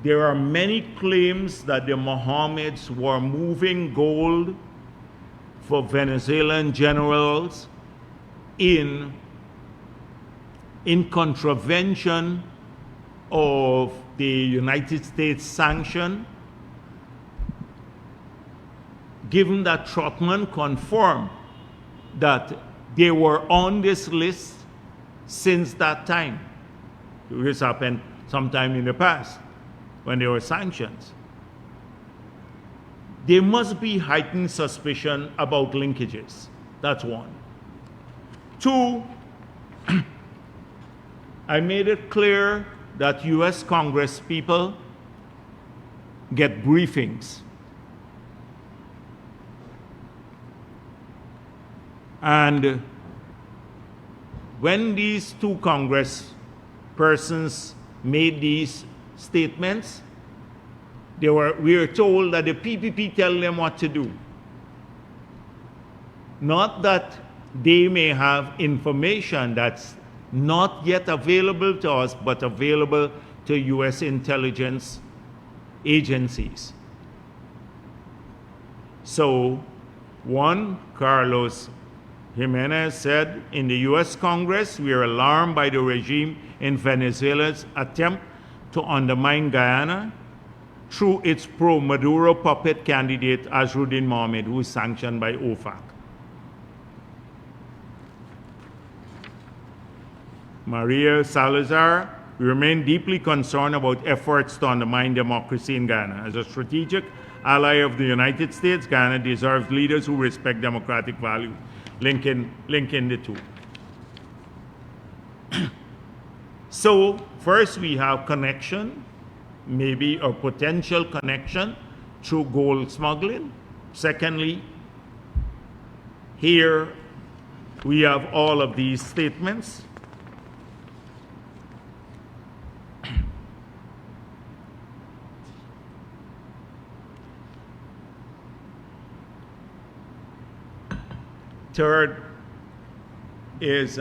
there are many claims that the Mohammeds were moving gold for Venezuelan generals in contravention of the United States sanction, given that Trotman confirmed that they were on this list since that time. This happened sometime in the past when there were sanctions. There must be heightened suspicion about linkages. That's one. Two, I made it clear that US Congress people get briefings. And when these two Congress persons made these statements, we were told that the PPP tell them what to do. Not that they may have information that's not yet available to us, but available to US intelligence agencies. So, one, Carlos Jimenez said, in the US Congress, we are alarmed by the regime in Venezuela's attempt to undermine Guyana through its pro-Maduro puppet candidate Azruddin Mohammed, who is sanctioned by OFAC. Maria Salazar, we remain deeply concerned about efforts to undermine democracy in Guyana. As a strategic ally of the United States, Guyana deserves leaders who respect democratic values. Linking the two. So, first we have connection, maybe a potential connection through gold smuggling. Secondly, here we have all of these statements. Third is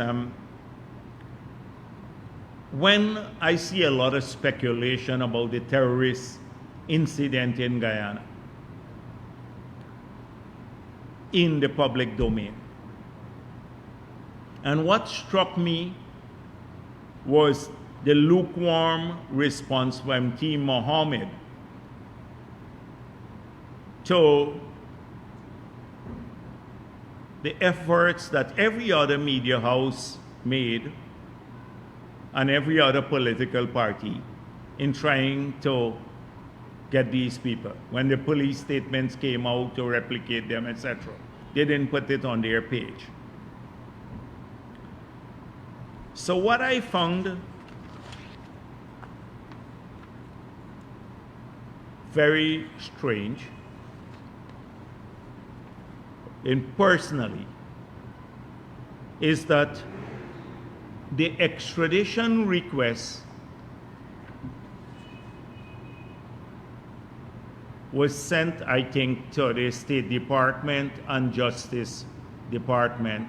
when I see a lot of speculation about the terrorist incident in Guyana in the public domain. And what struck me was the lukewarm response from Team Mohammed to the efforts that every other media house made and every other political party in trying to get these people. When the police statements came out to replicate them, etc., they didn't put it on their page. So what I found very strange, and personally, is that the extradition request was sent, I think, to the State Department and Justice Department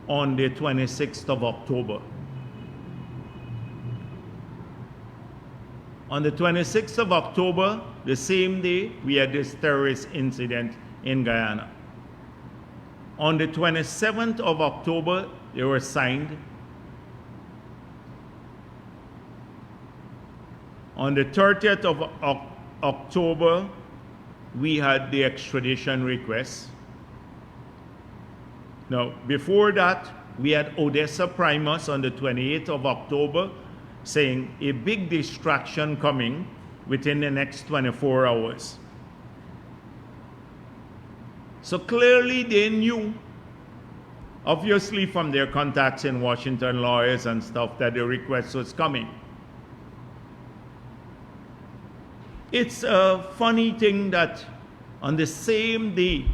on the 26th of October. On the 26th of October, the same day, we had this terrorist incident in Guyana. On the 27th of October, they were signed. On the 30th of October, we had the extradition request. Now, before that, we had Odessa Primus on the 28th of October saying a big distraction coming within the next 24 hours. So clearly they knew, obviously from their contacts in Washington, lawyers and stuff, that the request was coming. It's a funny thing that on the same day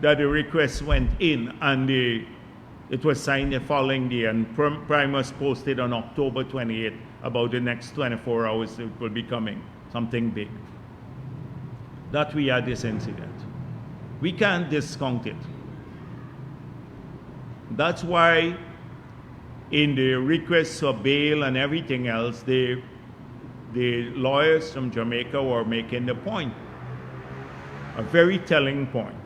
that the request went in and it was signed the following day, and Primus posted on October 28th about the next 24 hours it will be coming, something big, that we had this incident. We can't discount it. That's why in the requests for bail and everything else, the lawyers from Jamaica were making the point, a very telling point.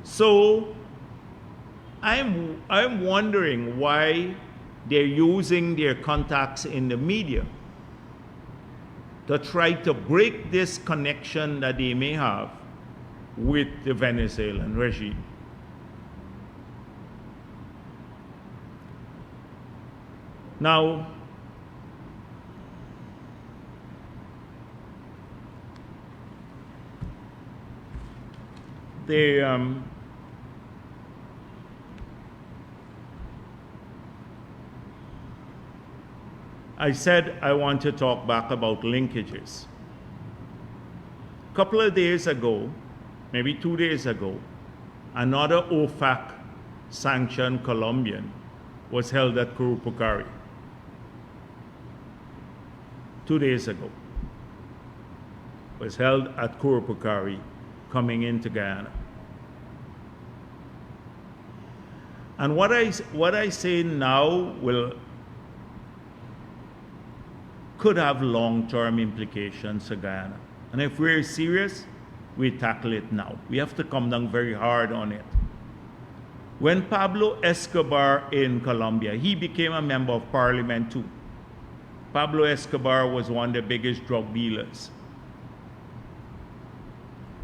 So I'm wondering why they're using their contacts in the media to try to break this connection that they may have with the Venezuelan regime. Now, I said I want to talk back about linkages. A couple of days ago, maybe 2 days ago, another OFAC sanctioned Colombian was held at Curupukari. 2 days ago. Was held at Curupukari coming into Guyana. And what I say now could have long-term implications for Guyana. And if we're serious, we tackle it now. We have to come down very hard on it. When Pablo Escobar in Colombia, he became a member of parliament too. Pablo Escobar was one of the biggest drug dealers.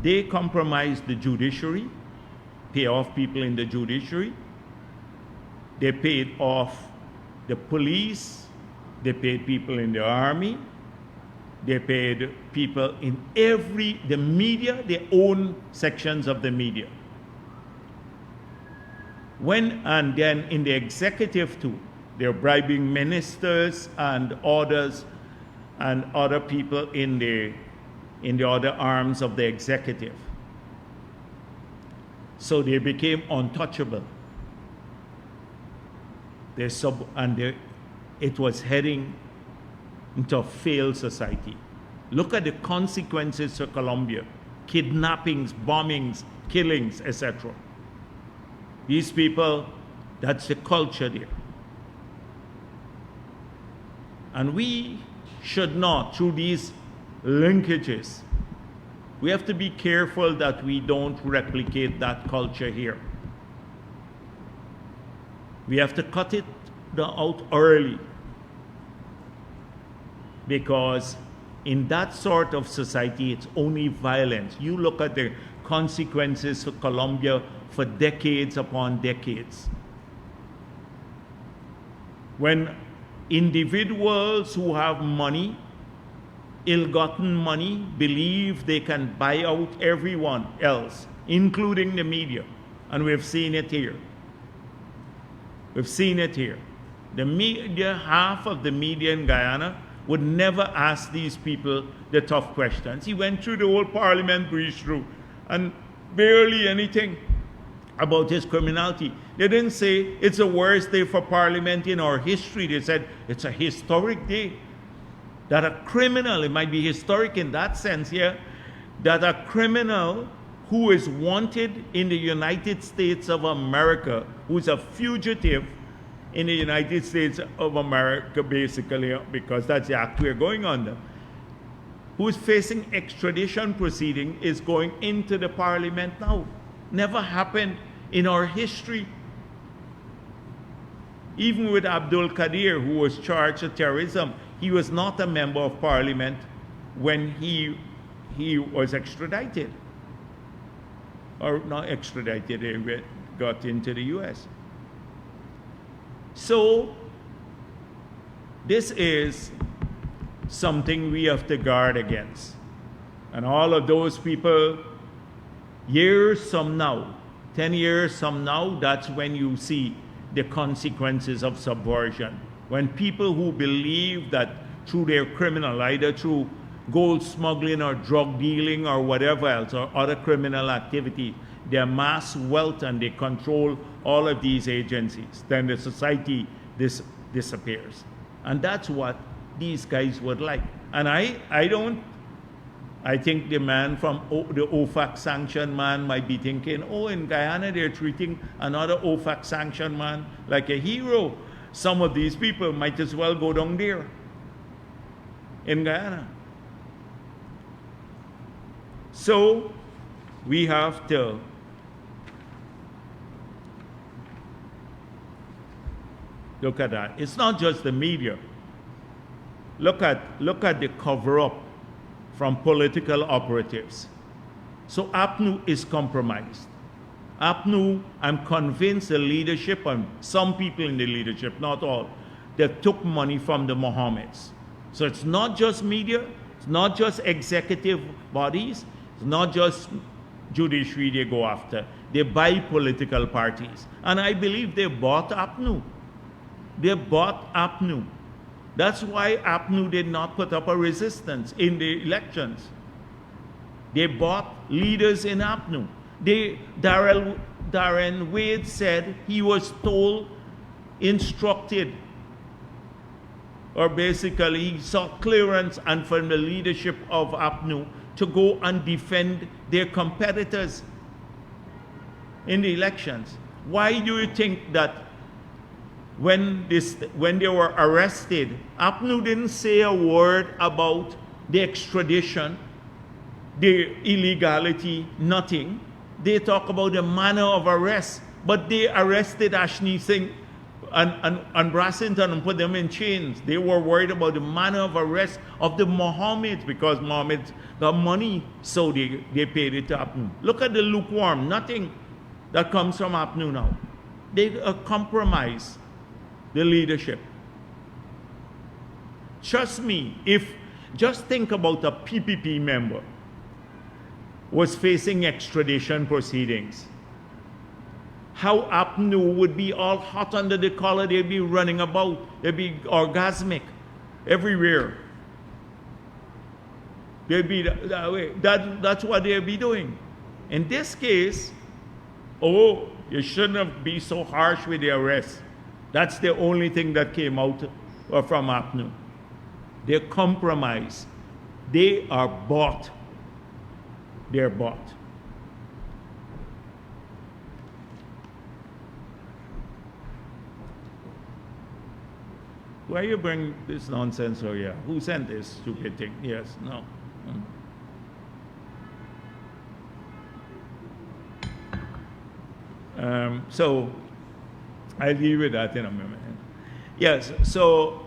They compromised the judiciary, pay off people in the judiciary. They paid off the police. They paid people in the army. They paid people in the media. They own sections of the media. And then in the executive too, they're bribing ministers and others and other people in the other arms of the executive. So they became untouchable. It was heading into a failed society. Look at the consequences for Colombia: kidnappings, bombings, killings, etc. These people, that's the culture there. And we should not, through these linkages, we have to be careful that we don't replicate that culture here. We have to cut it out early, because in that sort of society, it's only violence. You look at the consequences for Colombia for decades upon decades. When individuals who have money, ill-gotten money, believe they can buy out everyone else, including the media. And we've seen it here. We've seen it here. The media, half of the media in Guyana would never ask these people the tough questions. He went through the whole parliament, breezed through, and barely anything about his criminality. They didn't say it's the worst day for parliament in our history. They said it's a historic day. That a criminal, it might be historic in that sense here, that a criminal who is wanted in the United States of America, who's a fugitive in the United States of America, basically, because that's the act we're going under, who's facing extradition proceeding, is going into the parliament now. Never happened in our history. Even with Abdul Qadir, who was charged with terrorism, he was not a member of parliament when he was extradited. Or not extradited, he got into the US. So, this is something we have to guard against. And all of those people, years from now, 10 years from now, that's when you see the consequences of subversion. When people who believe that through their criminal, either through gold smuggling or drug dealing or whatever else, or other criminal activity, they amass wealth and they control all of these agencies, then the society disappears. And that's what these guys would like. And I think the man from the OFAC sanctioned man might be thinking, oh, in Guyana they're treating another OFAC sanctioned man like a hero. Some of these people might as well go down there in Guyana. So we have to look at that. It's not just the media. Look at the cover-up from political operatives. So APNU is compromised. APNU, I'm convinced the leadership, and some people in the leadership, not all, they took money from the Mohammeds. So it's not just media, it's not just executive bodies, it's not just judiciary they go after. They buy political parties. And I believe they bought APNU. They bought APNU. That's why APNU did not put up a resistance in the elections. They bought leaders in APNU. Darren Wade said he was told, instructed, or basically he sought clearance and from the leadership of APNU to go and defend their competitors in the elections. Why do you think that when they were arrested, APNU didn't say a word about the extradition, the illegality, nothing? They talk about the manner of arrest, but they arrested Ashni Singh and Brassington and put them in chains. They were worried about the manner of arrest of the Mohammeds because Mohammed got money, so they paid it to APNU. Look at the lukewarm, nothing that comes from APNU now. They compromise the leadership. Trust me, just think about a PPP member was facing extradition proceedings. How APNU would be all hot under the collar, they'd be running about, they'd be orgasmic everywhere. They'd be that way. That's what they'd be doing. In this case, oh, you shouldn't be so harsh with the arrest. That's the only thing that came out from APNU. They're compromised. They are bought. They're bought. Why you bring this nonsense over here? Who sent this stupid thing? Yes, no. So I'll deal with that in a moment. Yes, so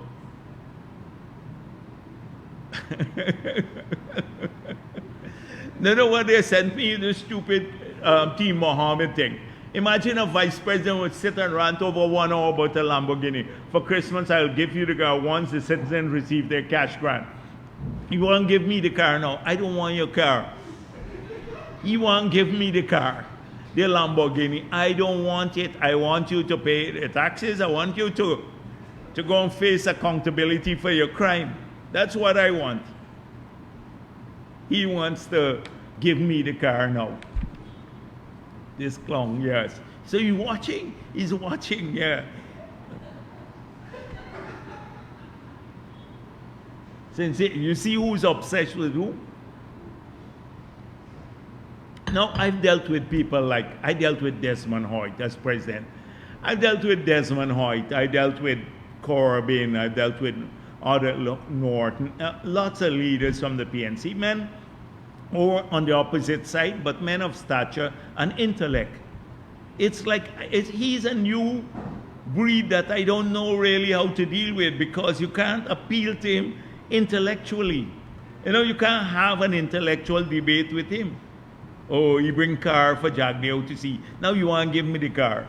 no, what they sent me the stupid Team Mohammed thing. Imagine a vice president would sit and rant over 1 hour about a Lamborghini. For Christmas, I'll give you the car once the citizens receive their cash grant. You won't give me the car now. I don't want your car. You won't give me the car, the Lamborghini. I don't want it. I want you to pay the taxes. I want you to go and face accountability for your crime. That's what I want. He wants to give me the car now. This clown, yes. So you watching? He's watching, yeah. Since you see who's obsessed with who? Now, I've dealt with people like, I dealt with Desmond Hoyt as president. I dealt with Desmond Hoyt. I dealt with Corbyn. I dealt with other Norton. Lots of leaders from the PNC, men or on the opposite side, but men of stature and intellect. It's like he's a new breed that I don't know really how to deal with because you can't appeal to him intellectually. You know, you can't have an intellectual debate with him. Oh, you bring car for Jagdeo to see. Now you want to give me the car.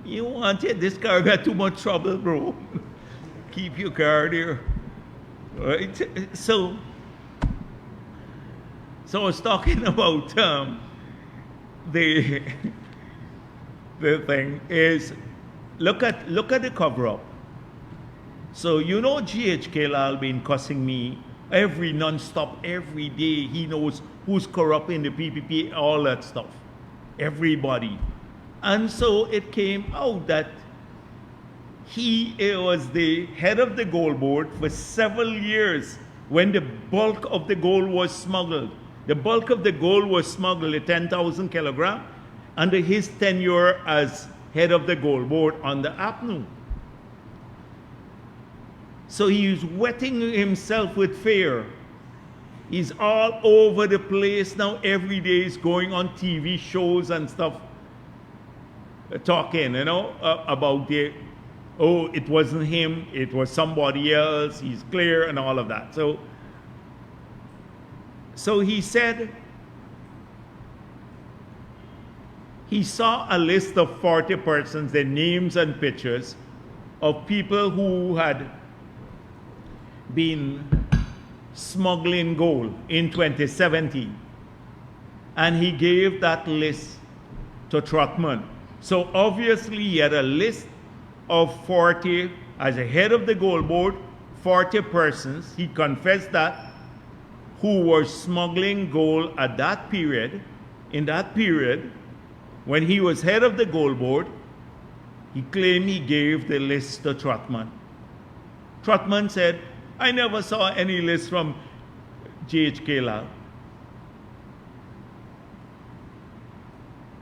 You want it? This car got too much trouble, bro. Keep your car there. Right? So I was talking about the thing is, look at the cover-up. So you know GHK Lal been cussing me non-stop every day. He knows who's corrupt in the PPP, all that stuff. Everybody. And so it came out that he was the head of the gold board for several years when the bulk of the gold was smuggled. The bulk of the gold was smuggled at 10,000 kilograms under his tenure as head of the gold board under APNU. So he's wetting himself with fear. He's all over the place now. Every day he's going on TV shows and stuff, talking, about it wasn't him, it was somebody else, he's clear and all of that. So he said he saw a list of 40 persons, their names and pictures of people who had been smuggling gold in 2017. And he gave that list to Truckman. So obviously he had a list of 40 as a head of the gold board, 40 persons, he confessed that, who were smuggling gold at that period. In that period, when he was head of the gold board, he claimed he gave the list to Trotman. Trotman said, I never saw any list from J.H.K. Lal.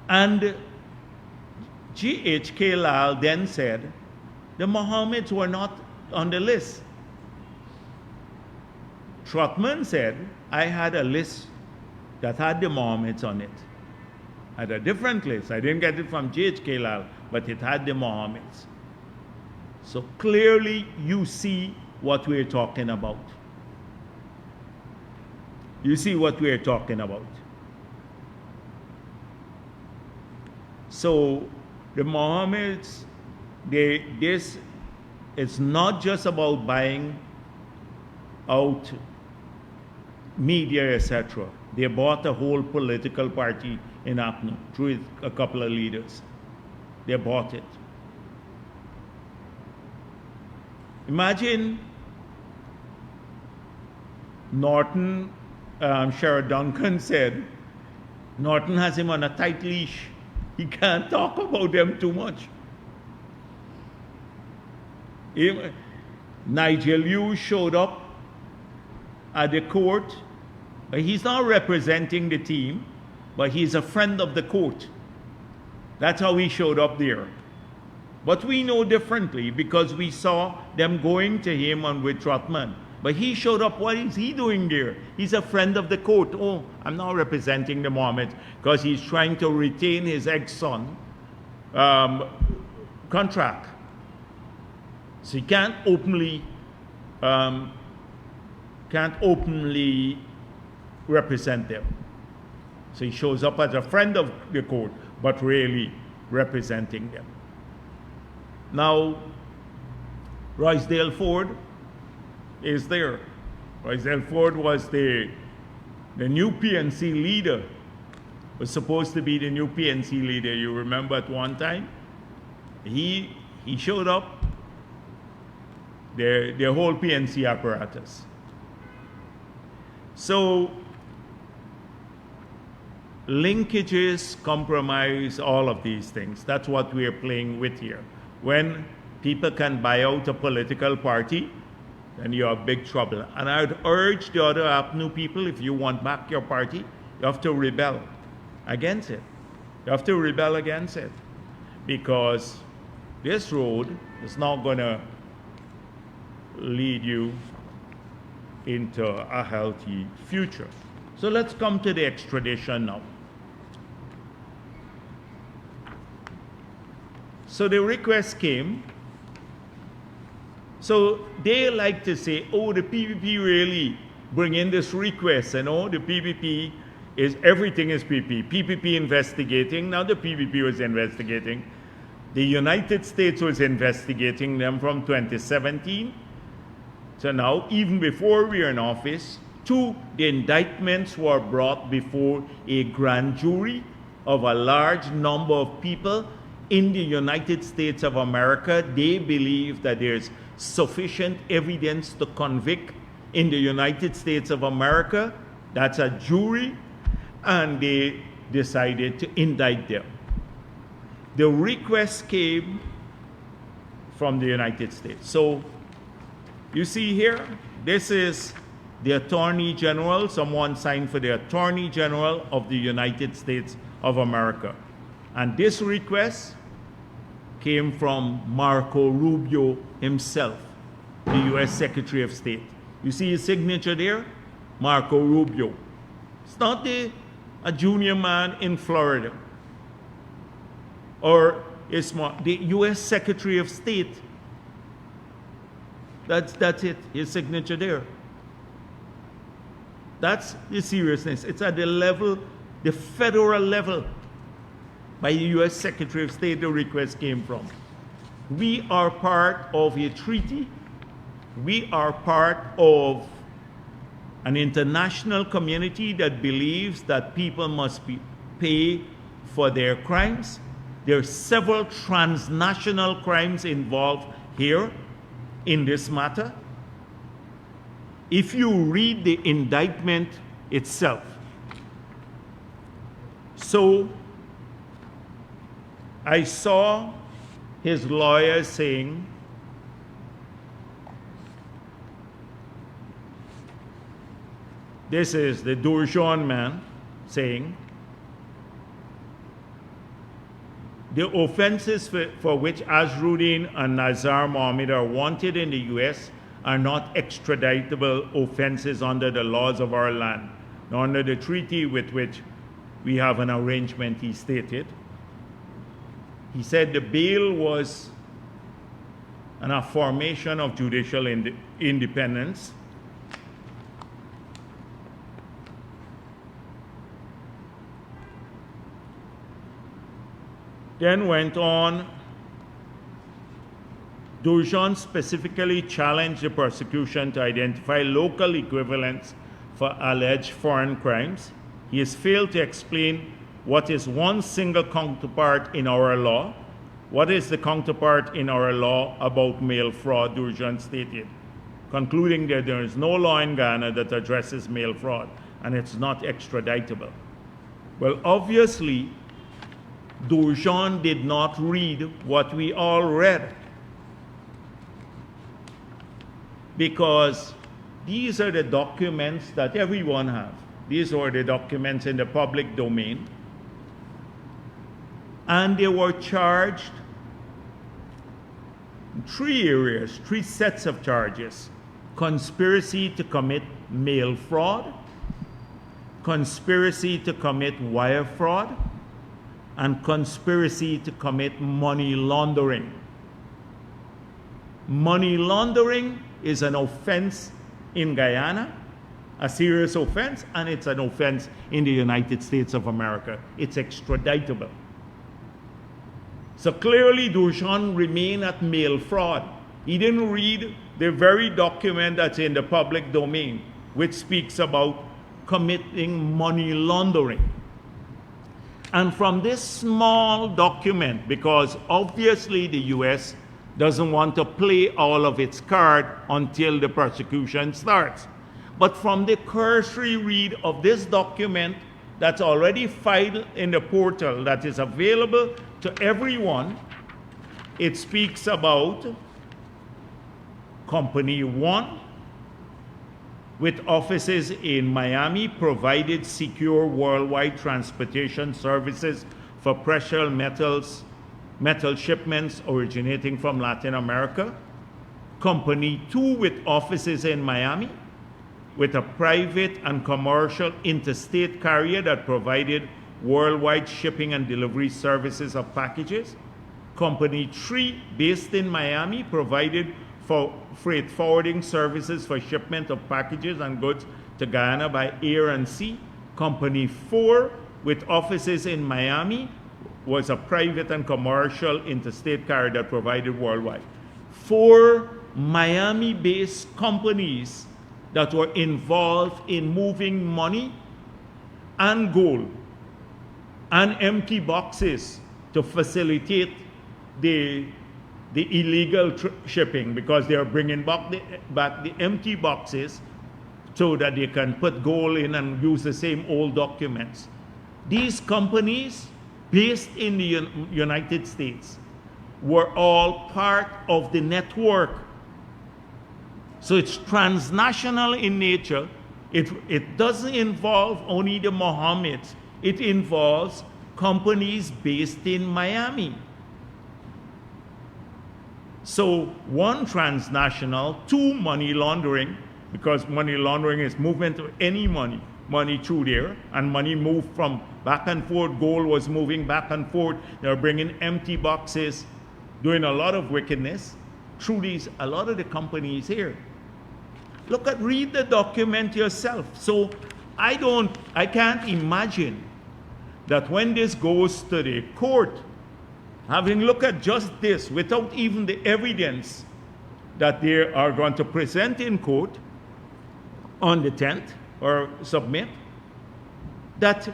And J.H.K. Lal then said, the Mohammeds were not on the list. Trotman said, I had a list that had the Mohammeds on it. I had a different list. I didn't get it from J.H.K. Lal, but it had the Mohammeds. So clearly you see what we're talking about. You see what we're talking about. So the Mohammeds, this is not just about buying out media, etc. They bought a whole political party in APNU through a couple of leaders. They bought it. Imagine Norton, Sherrod Duncan said, Norton has him on a tight leash. He can't talk about them too much. Nigel Yu showed up at the court. He's not representing the team, but he's a friend of the court. That's how he showed up there. But we know differently because we saw them going to him and with Trotman. But he showed up, what is he doing there? He's a friend of the court. Oh, I'm not representing the Mohammeds because he's trying to retain his ex-son contract. So he can't openly represent them. So he shows up as a friend of the court, but really representing them. Now, Rosedale Ford is there. Rosedale Ford was the new PNC leader, was supposed to be the new PNC leader. You remember at one time? He showed up, their whole PNC apparatus. So, linkages, compromise, all of these things. That's what we are playing with here. When people can buy out a political party, then you're in big trouble. And I would urge the other APNU people, if you want back your party, you have to rebel against it. You have to rebel against it. Because this road is not going to lead you into a healthy future. So let's come to the extradition now. So the request came. So they like to say, oh, the PPP really bring in this request, and oh, the PPP is, everything is PPP. PPP investigating, now the PPP was investigating. The United States was investigating them from 2017. So now, even before we are in office, the indictments were brought before a grand jury of a large number of people in the United States of America. They believe that there's sufficient evidence to convict in the United States of America. That's a jury, and they decided to indict them. The request came from the United States. So you see here, this is the Attorney General. Someone signed for the Attorney General of the United States of America. And this request came from Marco Rubio himself, the U.S. Secretary of State. You see his signature there? Marco Rubio. It's not a junior man in Florida. Or it's the U.S. Secretary of State. That's it, his signature there. That's the seriousness. It's at the level, the federal level, by the U.S. Secretary of State the request came from. We are part of a treaty. We are part of an international community that believes that people must pay for their crimes. There are several transnational crimes involved here. in this matter? If you read the indictment itself, so I saw his lawyer saying, this is the Durjan man saying, the offenses for which Azruddin and Nazar Mohammed are wanted in the U.S. are not extraditable offenses under the laws of our land, nor under the treaty with which we have an arrangement, he stated. He said the bail was an affirmation of judicial independence. Then went on, Durjan specifically challenged the prosecution to identify local equivalents for alleged foreign crimes. He has failed to explain what is one single counterpart in our law. What is the counterpart in our law about mail fraud, Durjan stated, concluding that there is no law in Guyana that addresses mail fraud, and it's not extraditable. Well, obviously, Durjan did not read what we all read, because these are the documents that everyone has. These are the documents in the public domain. And they were charged in 3 areas, 3 sets of charges: conspiracy to commit mail fraud, conspiracy to commit wire fraud, and conspiracy to commit money laundering. Money laundering is an offense in Guyana, a serious offense, and it's an offense in the United States of America. It's extraditable. So clearly Durjan remained at mail fraud. He didn't read the very document that's in the public domain, which speaks about committing money laundering. And from this small document, because obviously the U.S. doesn't want to play all of its cards until the prosecution starts. But from the cursory read of this document that's already filed in the portal that is available to everyone, it speaks about Company 1, with offices in Miami, provided secure worldwide transportation services for precious metal shipments originating from Latin America. Company 2, with offices in Miami, with a private and commercial interstate carrier that provided worldwide shipping and delivery services of packages. Company 3, based in Miami, provided for freight forwarding services for shipment of packages and goods to Guyana by air and sea. Company 4, with offices in Miami, was a private and commercial interstate carrier that provided worldwide. 4 Miami-based companies that were involved in moving money and gold and empty boxes to facilitate the illegal shipping, because they are bringing back the empty boxes so that they can put gold in and use the same old documents. These companies based in the United States were all part of the network. So it's transnational in nature. It doesn't involve only the Mohammeds. It involves companies based in Miami. So 1, transnational; 2, money laundering, because money laundering is movement of any money through there, and money moved from back and forth. Gold was moving back and forth. They were bringing empty boxes, doing a lot of wickedness through a lot of the companies here. Read the document yourself. So I can't imagine that when this goes to the court, having looked at just this without even the evidence that they are going to present in court on the 10th or submit, that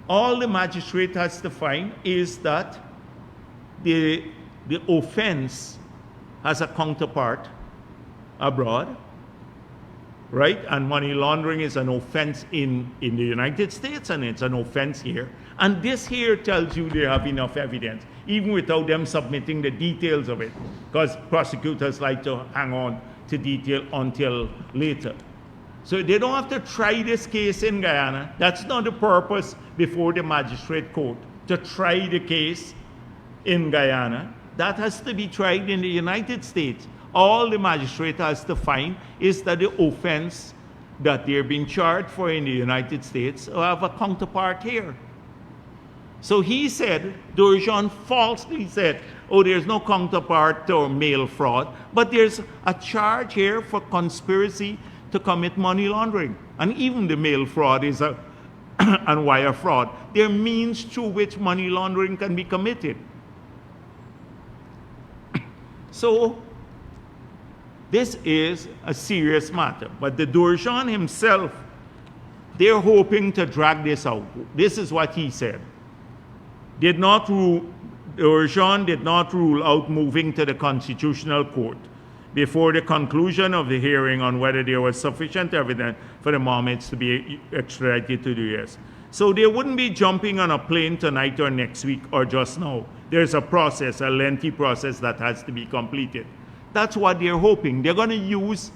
all the magistrate has to find is that the offense has a counterpart abroad, right? And money laundering is an offense in the United States, and it's an offense here. And this here tells you they have enough evidence, even without them submitting the details of it, because prosecutors like to hang on to detail until later. So they don't have to try this case in Guyana. That's not the purpose before the magistrate court, to try the case in Guyana. That has to be tried in the United States. All the magistrate has to find is that the offense that they're being charged for in the United States will have a counterpart here. So he said, Dorjan falsely said, oh, there's no counterpart to mail fraud, but there's a charge here for conspiracy to commit money laundering. And even the mail fraud is and wire fraud. There are means through which money laundering can be committed. So this is a serious matter. But the Dorjan himself, they're hoping to drag this out. This is what he said. Dorjan did not rule out moving to the Constitutional Court before the conclusion of the hearing on whether there was sufficient evidence for the Mohammeds to be extradited to the US. So they wouldn't be jumping on a plane tonight or next week or just now. There's a process, a lengthy process that has to be completed. That's what they're hoping. They're going to use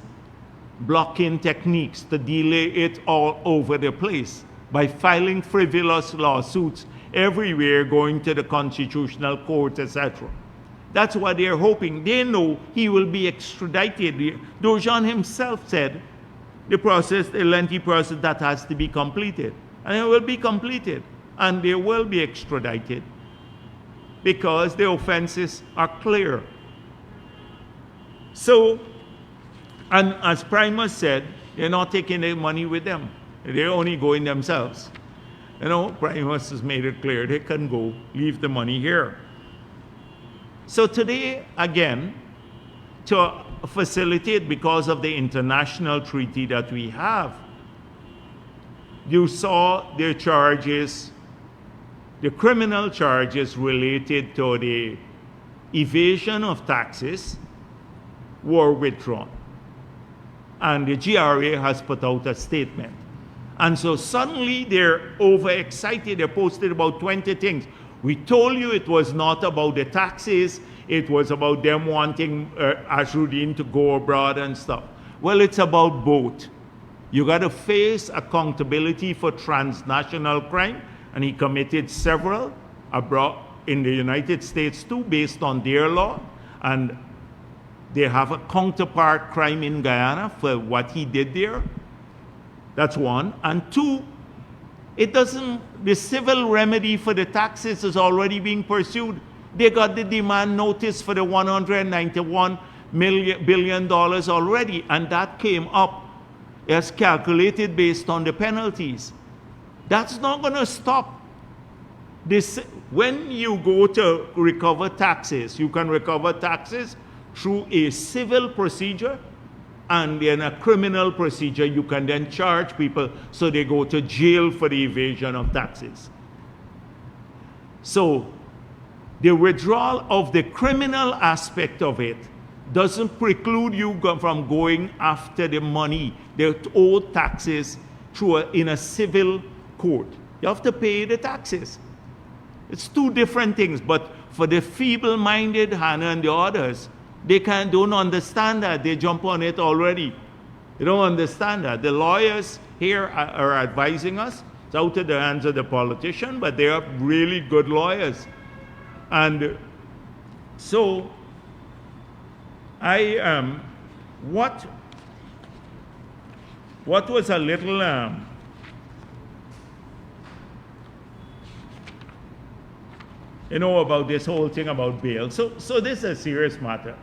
blocking techniques to delay it all over the place by filing frivolous lawsuits everywhere, going to the Constitutional Court, etc. That's what they're hoping. They know he will be extradited. Dorjan himself said the process, a lengthy process that has to be completed. And it will be completed. And they will be extradited because the offenses are clear. So, and as Primus said, they're not taking their money with them. They're only going themselves. You know, Primus has made it clear they can go leave the money here. So today, again, to facilitate, because of the international treaty that we have, you saw their charges, the criminal charges related to the evasion of taxes were withdrawn. And the GRA has put out a statement. And so suddenly they're overexcited. They posted about 20 things. We told you it was not about the taxes. It was about them wanting Asruddin to go abroad and stuff. Well, it's about both. You got to face accountability for transnational crime, and he committed several abroad in the United States too, based on their law. And they have a counterpart crime in Guyana for what he did there. That's one. And two, the civil remedy for the taxes is already being pursued. They got the demand notice for the $191 billion already, and that came up as calculated based on the penalties. That's not going to stop. When you go to recover taxes, you can recover taxes through a civil procedure, and in a criminal procedure, you can then charge people so they go to jail for the evasion of taxes. So the withdrawal of the criminal aspect of it doesn't preclude you from going after the money, the owed taxes, in a civil court. You have to pay the taxes. It's two different things, but for the feeble-minded Hannah and the others, they don't understand that. They jump on it already. They don't understand that. The lawyers here are advising us. It's out of the hands of the politician, but they are really good lawyers. And so, what was a little, about this whole thing about bail. So this is a serious matter.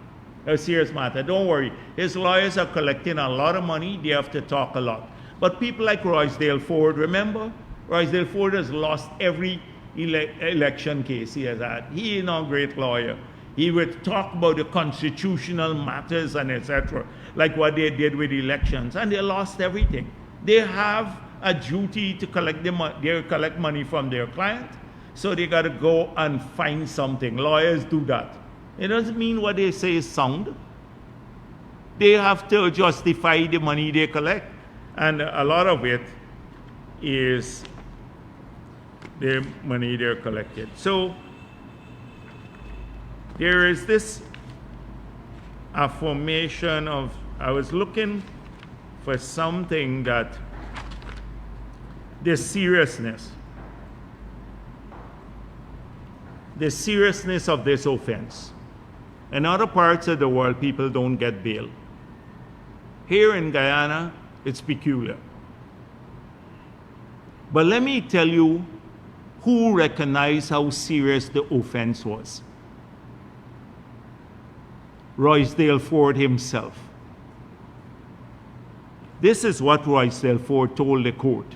Don't worry. His lawyers are collecting a lot of money. They have to talk a lot. But people like Roysdale Ford, remember? Roysdale Ford has lost every election case he has had. He is not a great lawyer. He would talk about the constitutional matters and etc., like what they did with elections, and they lost everything. They have a duty to collect collect money from their client, so they got to go and find something. Lawyers do that. It doesn't mean what they say is sound. They have to justify the money they collect. And a lot of it is the money they're collected. So there is this affirmation of, I was looking for something that, the seriousness of this offense. In other parts of the world, people don't get bail. Here in Guyana, it's peculiar. But let me tell you who recognized how serious the offense was. Roysdale Ford himself. This is what Roysdale Ford told the court,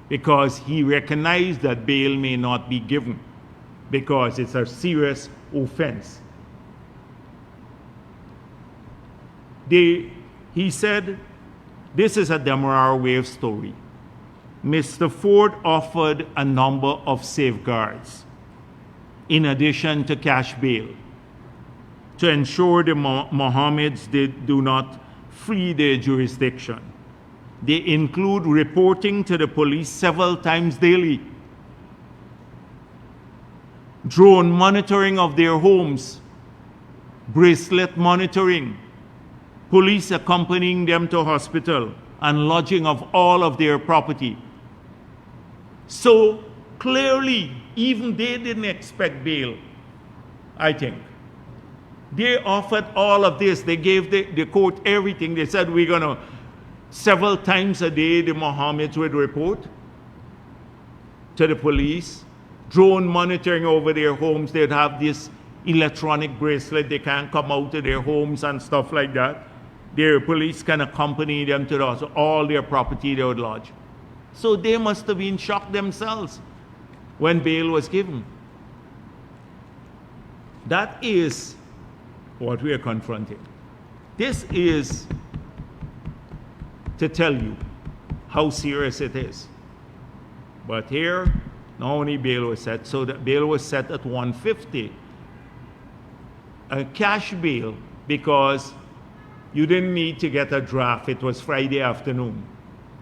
because he recognized that bail may not be given because it's a serious offense. He said, this is a Demerara Wave story. Mr. Ford offered a number of safeguards in addition to cash bail to ensure the Mohammeds do not flee their jurisdiction. They include reporting to the police several times daily, drone monitoring of their homes, bracelet monitoring, police accompanying them to hospital, and lodging of all of their property. So clearly, even they didn't expect bail, I think. They offered all of this. They gave the court everything. They said, we're going to, several times a day, the Mohammeds would report to the police, drone monitoring over their homes. They'd have this electronic bracelet. They can't come out of their homes and stuff like that. Their police can accompany them to the hospital. All their property they would lodge. So they must have been shocked themselves when bail was given. That is what we are confronting. This is to tell you how serious it is. But here, not only bail was set, so the bail was set at $150. A cash bail, because you didn't need to get a draft. It was Friday afternoon.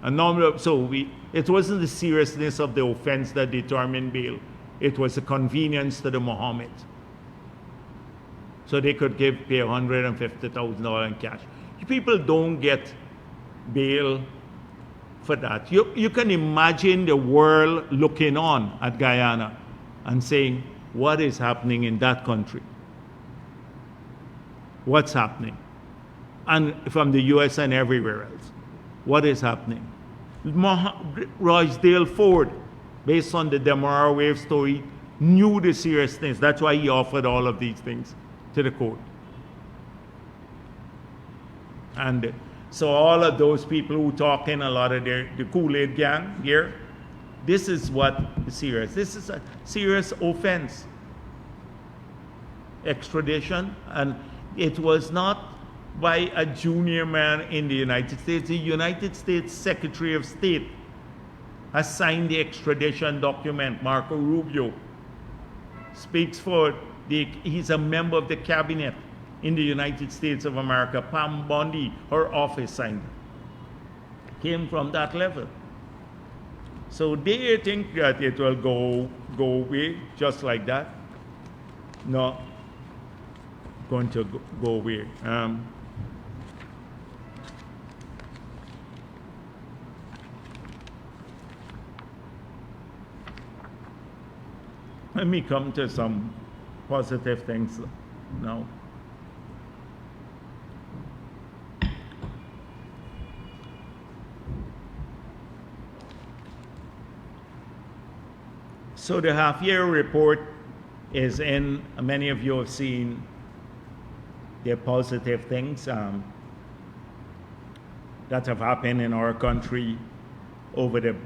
It wasn't the seriousness of the offense that determined bail. It was a convenience to the Mohammeds. So they could pay $150,000 in cash. People don't get bail for that. You can imagine the world looking on at Guyana and saying, what is happening in that country? What's happening? And from the US and everywhere else. What is happening? Roysdale Ford, based on the Demerara Wave story, knew the seriousness. That's why he offered all of these things to the court. And so all of those people who talk in a lot of the Kool-Aid gang here, this is what is serious. This is a serious offense. Extradition, and it was not by a junior man in the United States. The United States Secretary of State has signed the extradition document. Marco Rubio speaks for he's a member of the cabinet in the United States of America. Pam Bondi, her office signed it. Came from that level. So they think that it will go away just like that. No, going to go away. Let me come to some positive things now. So the half-year report is in. Many of you have seen the positive things that have happened in our country over the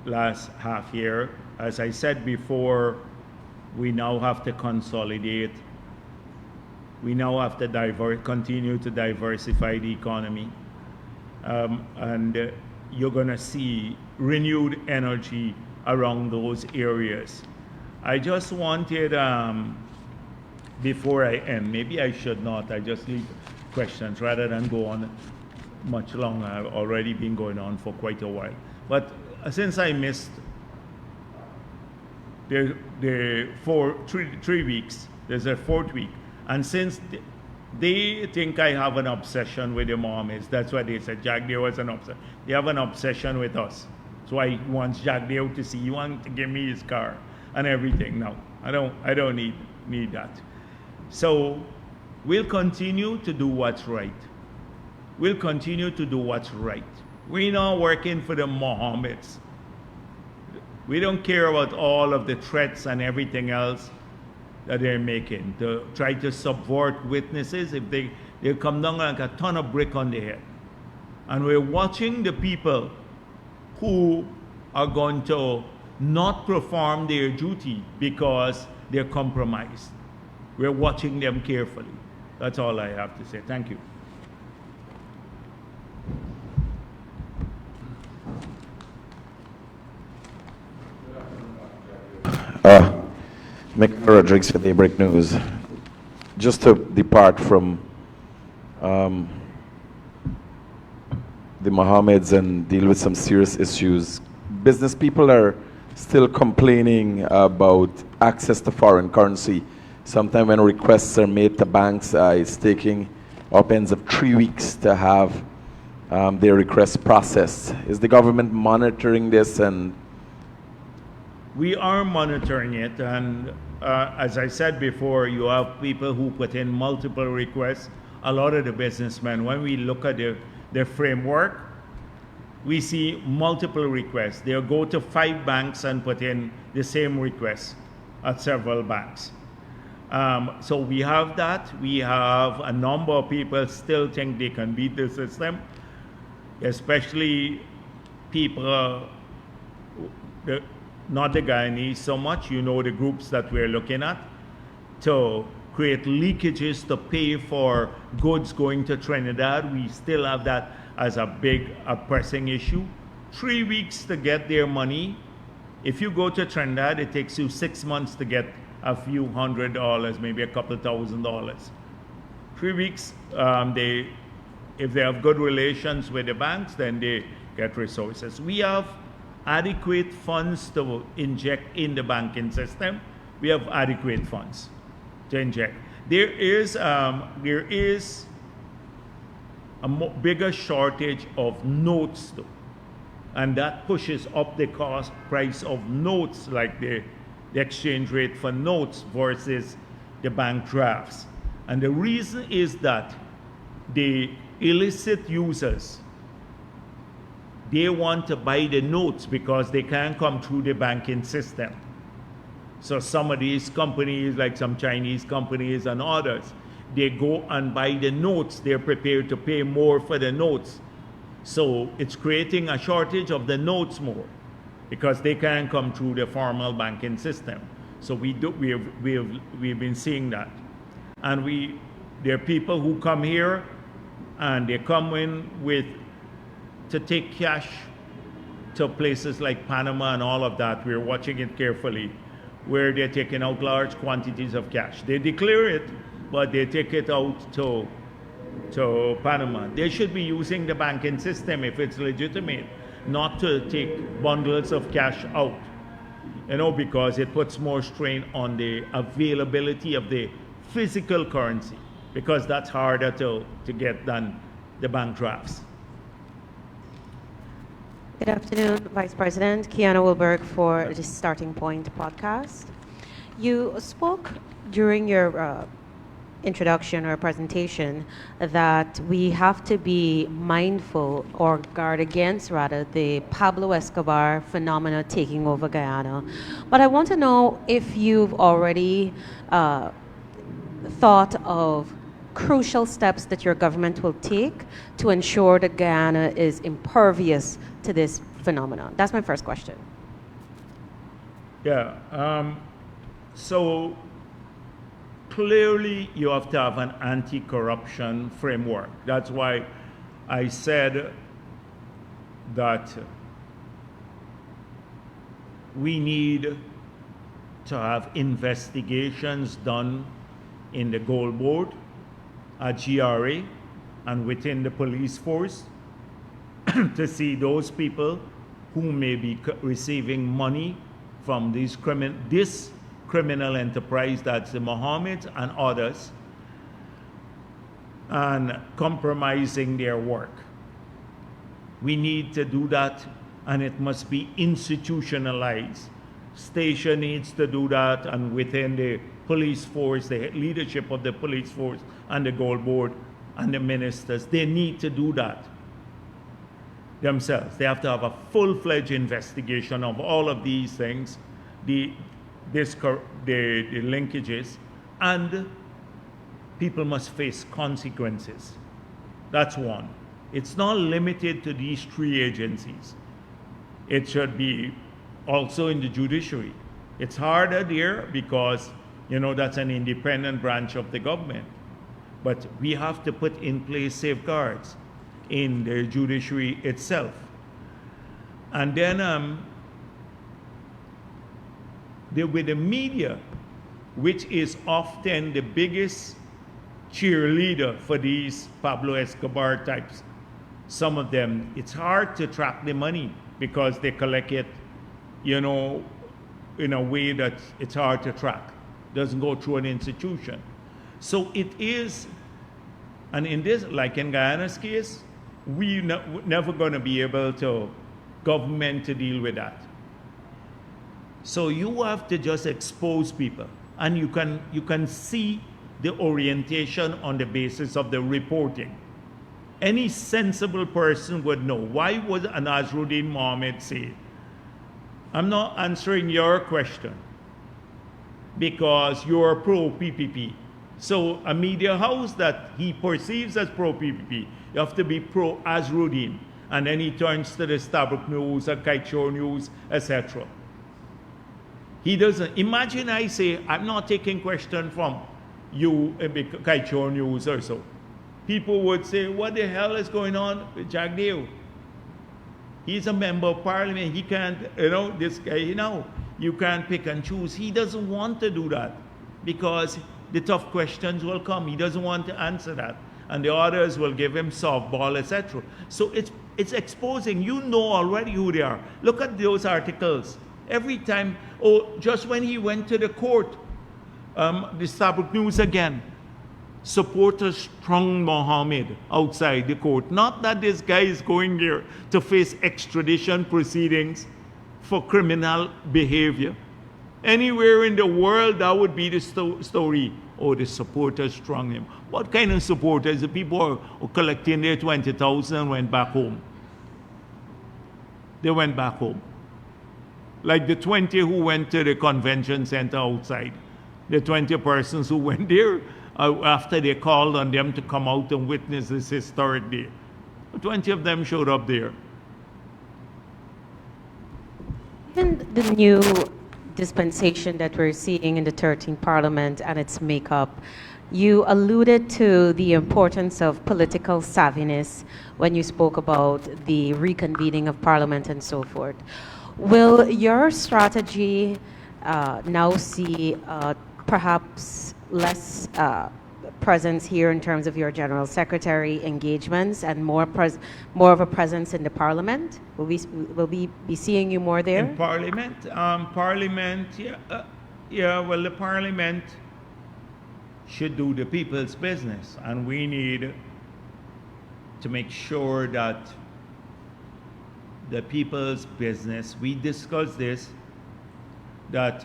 last half year. As I said before, we now have to consolidate. We now have to continue to diversify the economy. And you're going to see renewed energy around those areas. I just wanted, before I end, maybe I should not, I just leave questions rather than go on much longer. I've already been going on for quite a while. But since I missed the 3 weeks, there's a fourth week, and since they think I have an obsession with the Mohammeds, that's why they said Jagdeo was an obsession. They have an obsession with us. So I want Jagdeo to see, he wants to give me his car and everything. No, I don't need that. So we'll continue to do what's right. We'll continue to do what's right. We're not working for the Mohammeds. We don't care about all of the threats and everything else that they're making to try to subvert witnesses. If they come down like a ton of brick on their head. And we're watching the people who are going to not perform their duty because they're compromised. We're watching them carefully. That's all I have to say. Thank you. Mick Rodriguez for Daybreak News. Just to depart from the Mohammeds and deal with some serious issues, business people are still complaining about access to foreign currency. Sometimes when requests are made to banks, it's taking upwards of 3 weeks to have their requests processed. Is the government monitoring this? And we are monitoring it, and as I said before, you have people who put in multiple requests. A lot of the businessmen, when we look at the framework, we see multiple requests. They'll go to 5 banks and put in the same request at several banks. So we have that. We have a number of people still think they can beat the system, especially people, not the Guyanese so much, you know, the groups that we're looking at, to create leakages to pay for goods going to Trinidad. We still have that as a pressing issue. 3 weeks to get their money. If you go to Trinidad, it takes you 6 months to get a few $100s, maybe a couple $1,000s. 3 weeks, if they have good relations with the banks, then they get resources. We have adequate funds to inject in the banking system. We have adequate funds to inject. There is a bigger shortage of notes, though, and that pushes up the price of notes, like the exchange rate for notes versus the bank drafts. And the reason is that the illicit users, they want to buy the notes because they can't come through the banking system. So some of these companies, like some Chinese companies and others, they go and buy the notes. They're prepared to pay more for the notes. So it's creating a shortage of the notes more because they can't come through the formal banking system. So we've been seeing that. And there are people who come here and they come in to take cash to places like Panama and all of that. We're watching it carefully, where they're taking out large quantities of cash. They declare it, but they take it out to Panama. They should be using the banking system if it's legitimate, not to take bundles of cash out, because it puts more strain on the availability of the physical currency, because that's harder to get than the bank drafts. Good afternoon, Vice President. Kiana Wilberg for the Starting Point podcast. You spoke during your introduction or presentation that we have to be mindful or guard against, rather, the Pablo Escobar phenomena taking over Guyana. But I want to know if you've already thought of crucial steps that your government will take to ensure that Guyana is impervious to this phenomenon. That's my first question. Yeah. So clearly you have to have an anti-corruption framework. That's why I said that we need to have investigations done in the Gold Board, at GRA, and within the police force to see those people who may be receiving money from this criminal enterprise, that's the Mohammeds and others, and compromising their work. We need to do that, and it must be institutionalized. Station needs to do that, and within the police force, the leadership of the police force and the Gold Board and the ministers, they need to do that themselves. They have to have a full-fledged investigation of all of these things, the linkages, and people must face consequences. That's one. It's not limited to these three agencies. It should be also in the judiciary. It's harder there because, you know, that's an independent branch of the government. But we have to put in place safeguards in the judiciary itself. And then with the media, which is often the biggest cheerleader for these Pablo Escobar types, some of them, it's hard to track the money because they collect it, you know, in a way that it's hard to track. Doesn't go through an institution. So it is, and in this, like in Guyana's case, we're never going to be able to, government to deal with that. So you have to just expose people, and you can see the orientation on the basis of the reporting. Any sensible person would know. Why would Nazruddin Mohammed say, I'm not answering your question because you're pro-PPP. So a media house that he perceives as pro-PPP, you have to be pro-Azruddin. And then he turns to the Stabrook News, or Kaichor News, etc. He doesn't. Imagine I say, I'm not taking question from you, Kaichor News or so. People would say, what the hell is going on with Jagdeo? He's a member of parliament. He can't, you know, this guy, you know, you can't pick and choose. He doesn't want to do that because the tough questions will come. He doesn't want to answer that. And the others will give him softball, etc. So it's exposing. You know already who they are. Look at those articles. Every time, just when he went to the court, the Stabrook News again, supporters strung Mohammed outside the court. Not that this guy is going there to face extradition proceedings for criminal behavior. Anywhere in the world, that would be the story. Oh, the supporters strung him. What kind of supporters? The people are collecting their 20,000 and went back home. They went back home. Like the 20 who went to the convention center outside. The 20 persons who went there after they called on them to come out and witness this historic day. 20 of them showed up there. Even the new dispensation that we're seeing in the 13th Parliament and its makeup, you alluded to the importance of political savviness when you spoke about the reconvening of Parliament and so forth. Will your strategy now see perhaps less presence here in terms of your General Secretary engagements and more of a presence in the Parliament? Will we be seeing you more there? In Parliament? Parliament, yeah, well, the Parliament should do the people's business, and we need to make sure that the people's business, we discussed this, that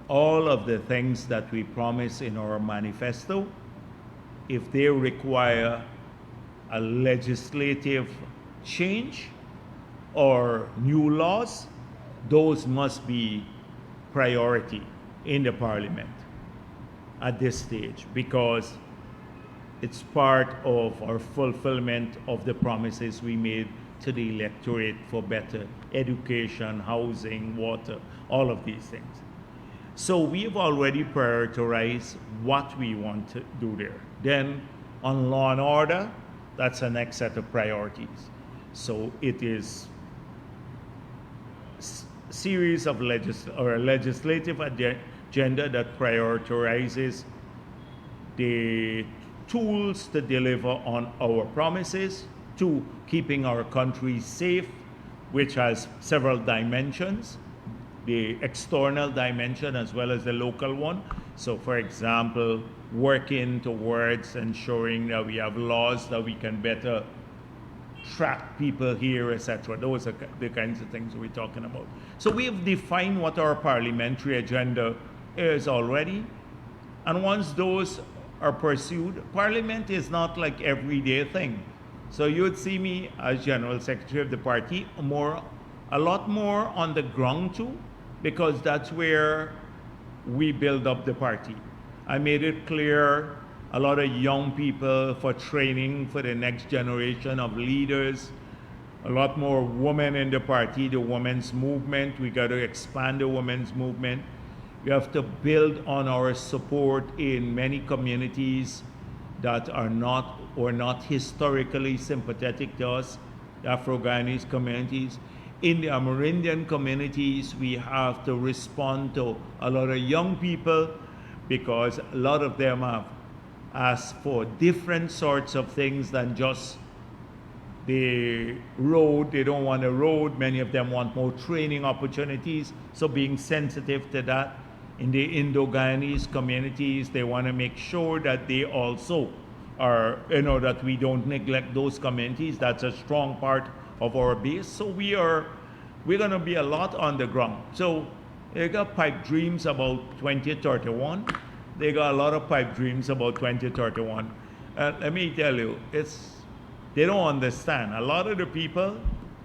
all of the things that we promise in our manifesto, if they require a legislative change or new laws, those must be priority in the Parliament at this stage, because it's part of our fulfillment of the promises we made to the electorate for better education, housing, water, all of these things. So we've already prioritized what we want to do there. Then on law and order, that's the next set of priorities. So it is a series of legislative agenda that prioritizes the tools to deliver on our promises, 2, keeping our country safe, which has several dimensions, the external dimension as well as the local one. So for example, working towards ensuring that we have laws that we can better track people here, etc. Those are the kinds of things we're talking about. So we have defined what our parliamentary agenda is already. And once those are pursued, Parliament is not like everyday thing. So you would see me as General Secretary of the party a lot more on the ground too, because that's where we build up the party. I made it clear a lot of young people for training for the next generation of leaders, a lot more women in the party, the women's movement. We got to expand the women's movement. We have to build on our support in many communities that are not historically sympathetic to us, the Afro-Guyanese communities. In the Amerindian communities, we have to respond to a lot of young people because a lot of them have asked for different sorts of things than just the road. They don't want a road. Many of them want more training opportunities. So being sensitive to that. In the Indo-Guyanese communities, they want to make sure that they also are, that we don't neglect those communities. That's a strong part of our base. So we're going to be a lot on the ground. So they got pipe dreams about 2031. They got a lot of pipe dreams about 2031. Let me tell you, they don't understand. A lot of the people,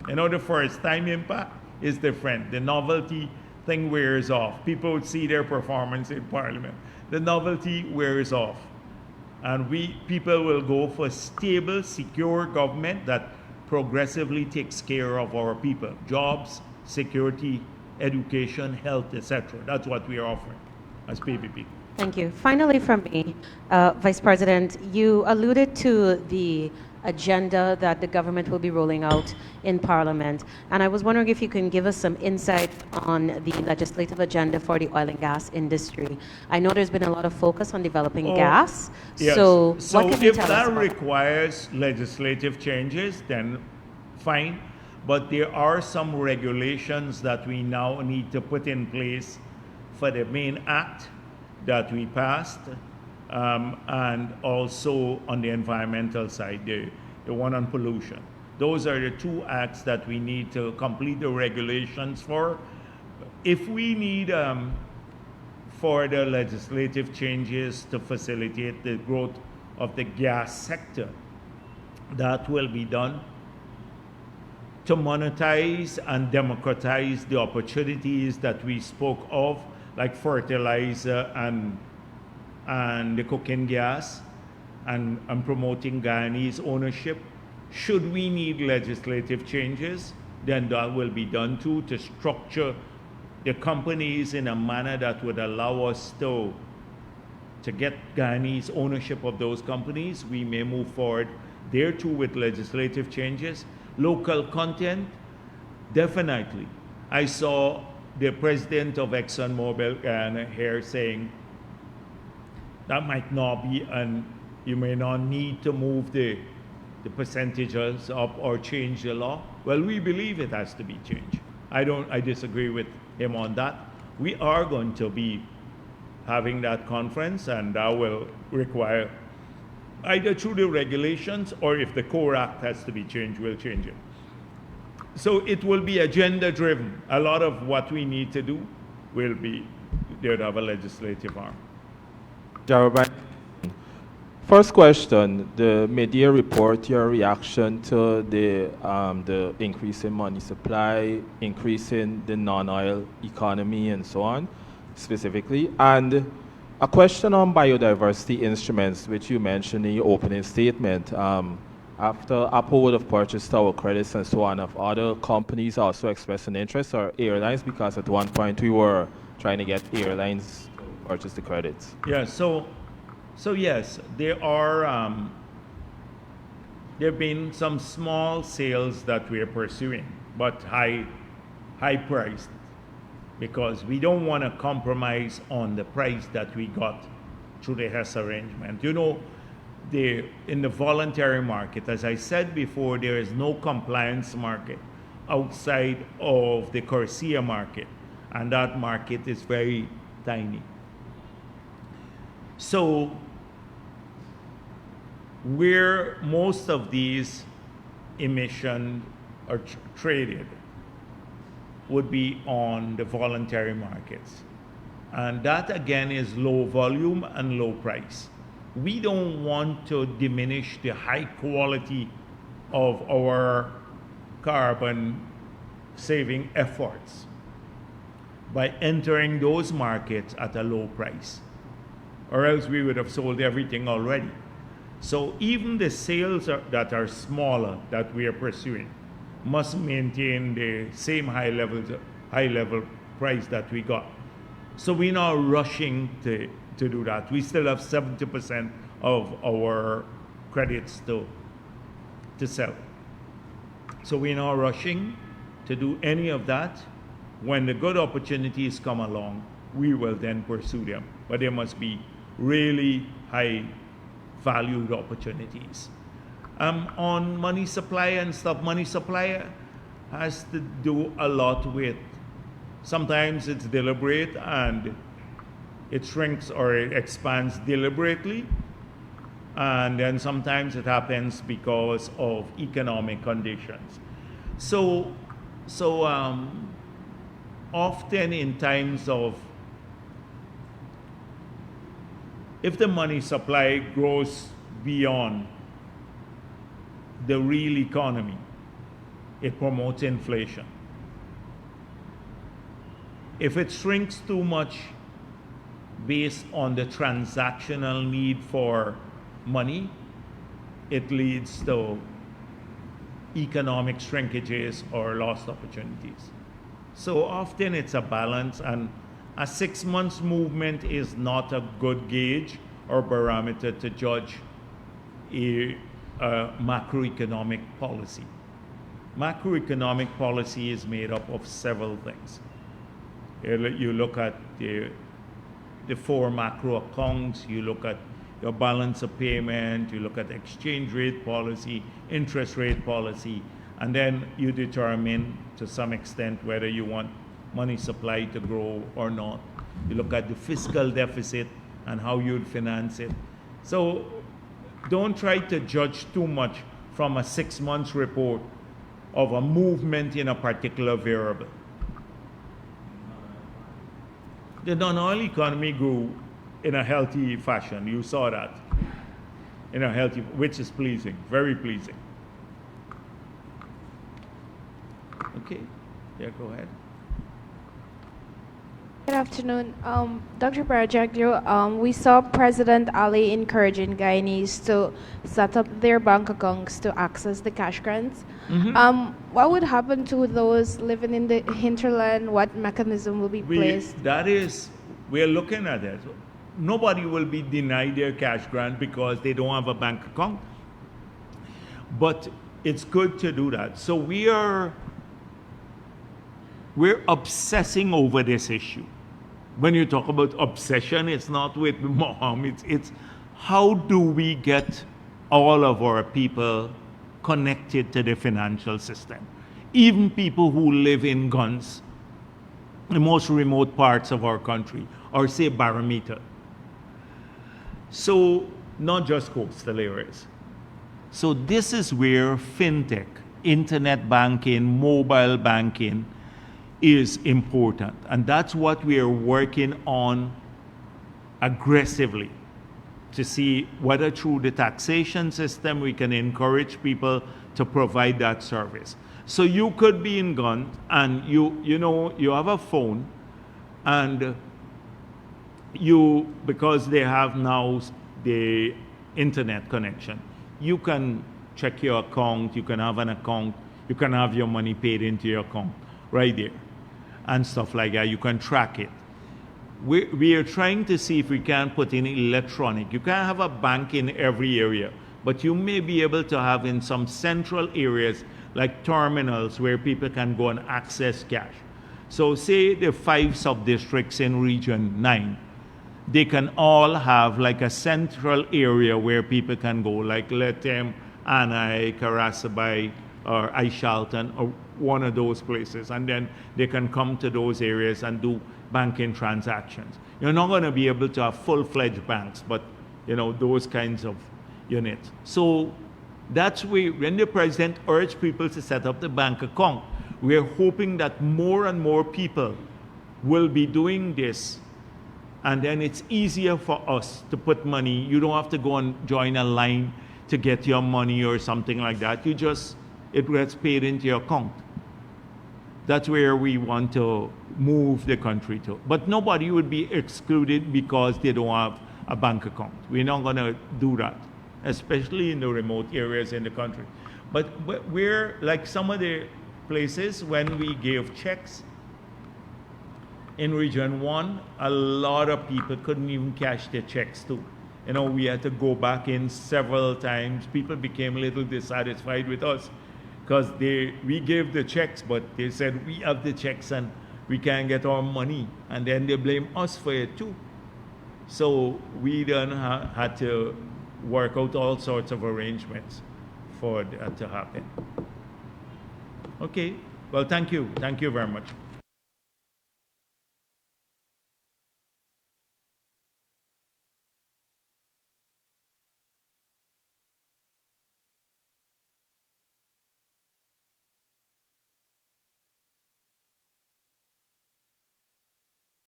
the first time impact is different. The novelty thing wears off. People would see their performance in Parliament. The novelty wears off. And people will go for stable, secure government that progressively takes care of our people. Jobs, security, education, health, etc. That's what we are offering as PPP. Thank you. Finally from me, Vice President, you alluded to the agenda that the government will be rolling out in Parliament. And I was wondering if you can give us some insight on the legislative agenda for the oil and gas industry. I know there's been a lot of focus on developing gas. Yes. So what can you if tell us that about requires legislative changes, then fine. But there are some regulations that we now need to put in place for the main act that we passed. And also on the environmental side, the one on pollution. Those are the 2 acts that we need to complete the regulations for. If we need further legislative changes to facilitate the growth of the gas sector, that will be done. To monetize and democratize the opportunities that we spoke of, like fertilizer and the cooking gas, and promoting Guyanese ownership. Should we need legislative changes, then that will be done too, to structure the companies in a manner that would allow us to get Guyanese ownership of those companies. We may move forward there too with legislative changes. Local content, definitely. I saw the president of ExxonMobil Guyana here saying that might not be, and you may not need to move the percentages up or change the law. Well, we believe it has to be changed. I disagree with him on that. We are going to be having that conference, and that will require either through the regulations, or if the core act has to be changed, we'll change it. So it will be agenda driven. A lot of what we need to do will be, they would have a legislative arm. Jarabai. First question, the media report, your reaction to the increase in money supply, increase in the non-oil economy and so on, specifically. And a question on biodiversity instruments, which you mentioned in your opening statement. After Apple would have purchased our credits and so on, have other companies also expressed an interest, or airlines? Because at one point we were trying to get airlines to purchase the credits. Yeah, so yes, there have been some small sales that we are pursuing, but high priced, because we don't want to compromise on the price that we got through the Hess arrangement. in the voluntary market, as I said before, there is no compliance market outside of the Corsia market, and that market is very tiny. So where most of these emissions are traded would be on the voluntary markets. And that again is low volume and low price. We don't want to diminish the high quality of our carbon saving efforts by entering those markets at a low price, or else we would have sold everything already. So even the sales that are smaller that we are pursuing must maintain the same high level price that we got. So we're not rushing to do that. We still have 70% of our credits to sell. So we're not rushing to do any of that. When the good opportunities come along, we will then pursue them. But there must be really high valued opportunities. On money supply and stuff, money supply has to do a lot with, sometimes it's deliberate and it shrinks or it expands deliberately, and then sometimes it happens because of economic conditions. So often in times of, if the money supply grows beyond the real economy, it promotes inflation. If it shrinks too much based on the transactional need for money, it leads to economic shrinkages or lost opportunities. So often it's a balance, and a 6 months movement is not a good gauge or barometer to judge a macroeconomic policy. Macroeconomic policy is made up of several things. You look at the 4 macro accounts, you look at your balance of payment, you look at exchange rate policy, interest rate policy, and then you determine to some extent whether you want money supply to grow or not. You look at the fiscal deficit and how you'd finance it. So don't try to judge too much from a 6 months report of a movement in a particular variable. The non-oil economy grew in a healthy fashion. You saw that. In a healthy, which is pleasing, very pleasing. Okay, yeah, go ahead. Good afternoon. Dr. Jagdeo, we saw President Ali encouraging Guyanese to set up their bank accounts to access the cash grants. Mm-hmm. What would happen to those living in the hinterland? What mechanism will be placed? We're looking at it. Nobody will be denied their cash grant because they don't have a bank account. But it's good to do that. So we're obsessing over this issue. When you talk about obsession, it's not with Mohammed, it's how do we get all of our people connected to the financial system? Even people who live in guns, the most remote parts of our country, or say Barometer. So not just coastal areas. So this is where fintech, internet banking, mobile banking, is important, and that's what we are working on aggressively to see whether through the taxation system we can encourage people to provide that service. So you could be in Ghana and you have a phone, and because they have now the internet connection, you can check your account, you can have an account, you can have your money paid into your account right there and stuff like that. You can track it. We are trying to see if we can put in electronic. You can't have a bank in every area, but you may be able to have in some central areas like terminals where people can go and access cash. So say the 5 sub-districts in Region 9, they can all have like a central area where people can go, like Letem, Anai, Karasabai, or Aishalton, or one of those places. And then they can come to those areas and do banking transactions. You're not going to be able to have full-fledged banks, but those kinds of units. So that's where, when the president urged people to set up the bank account, we're hoping that more and more people will be doing this. And then it's easier for us to put money. You don't have to go and join a line to get your money or something like that. It gets paid into your account. That's where we want to move the country to. But nobody would be excluded because they don't have a bank account. We're not going to do that, especially in the remote areas in the country. But we're like some of the places when we gave checks in Region 1, a lot of people couldn't even cash their checks too. We had to go back in several times. People became a little dissatisfied with us because we gave the checks, but they said we have the checks and we can't get our money. And then they blame us for it too. So we then had to work out all sorts of arrangements for that to happen. Okay, well, thank you. Thank you very much.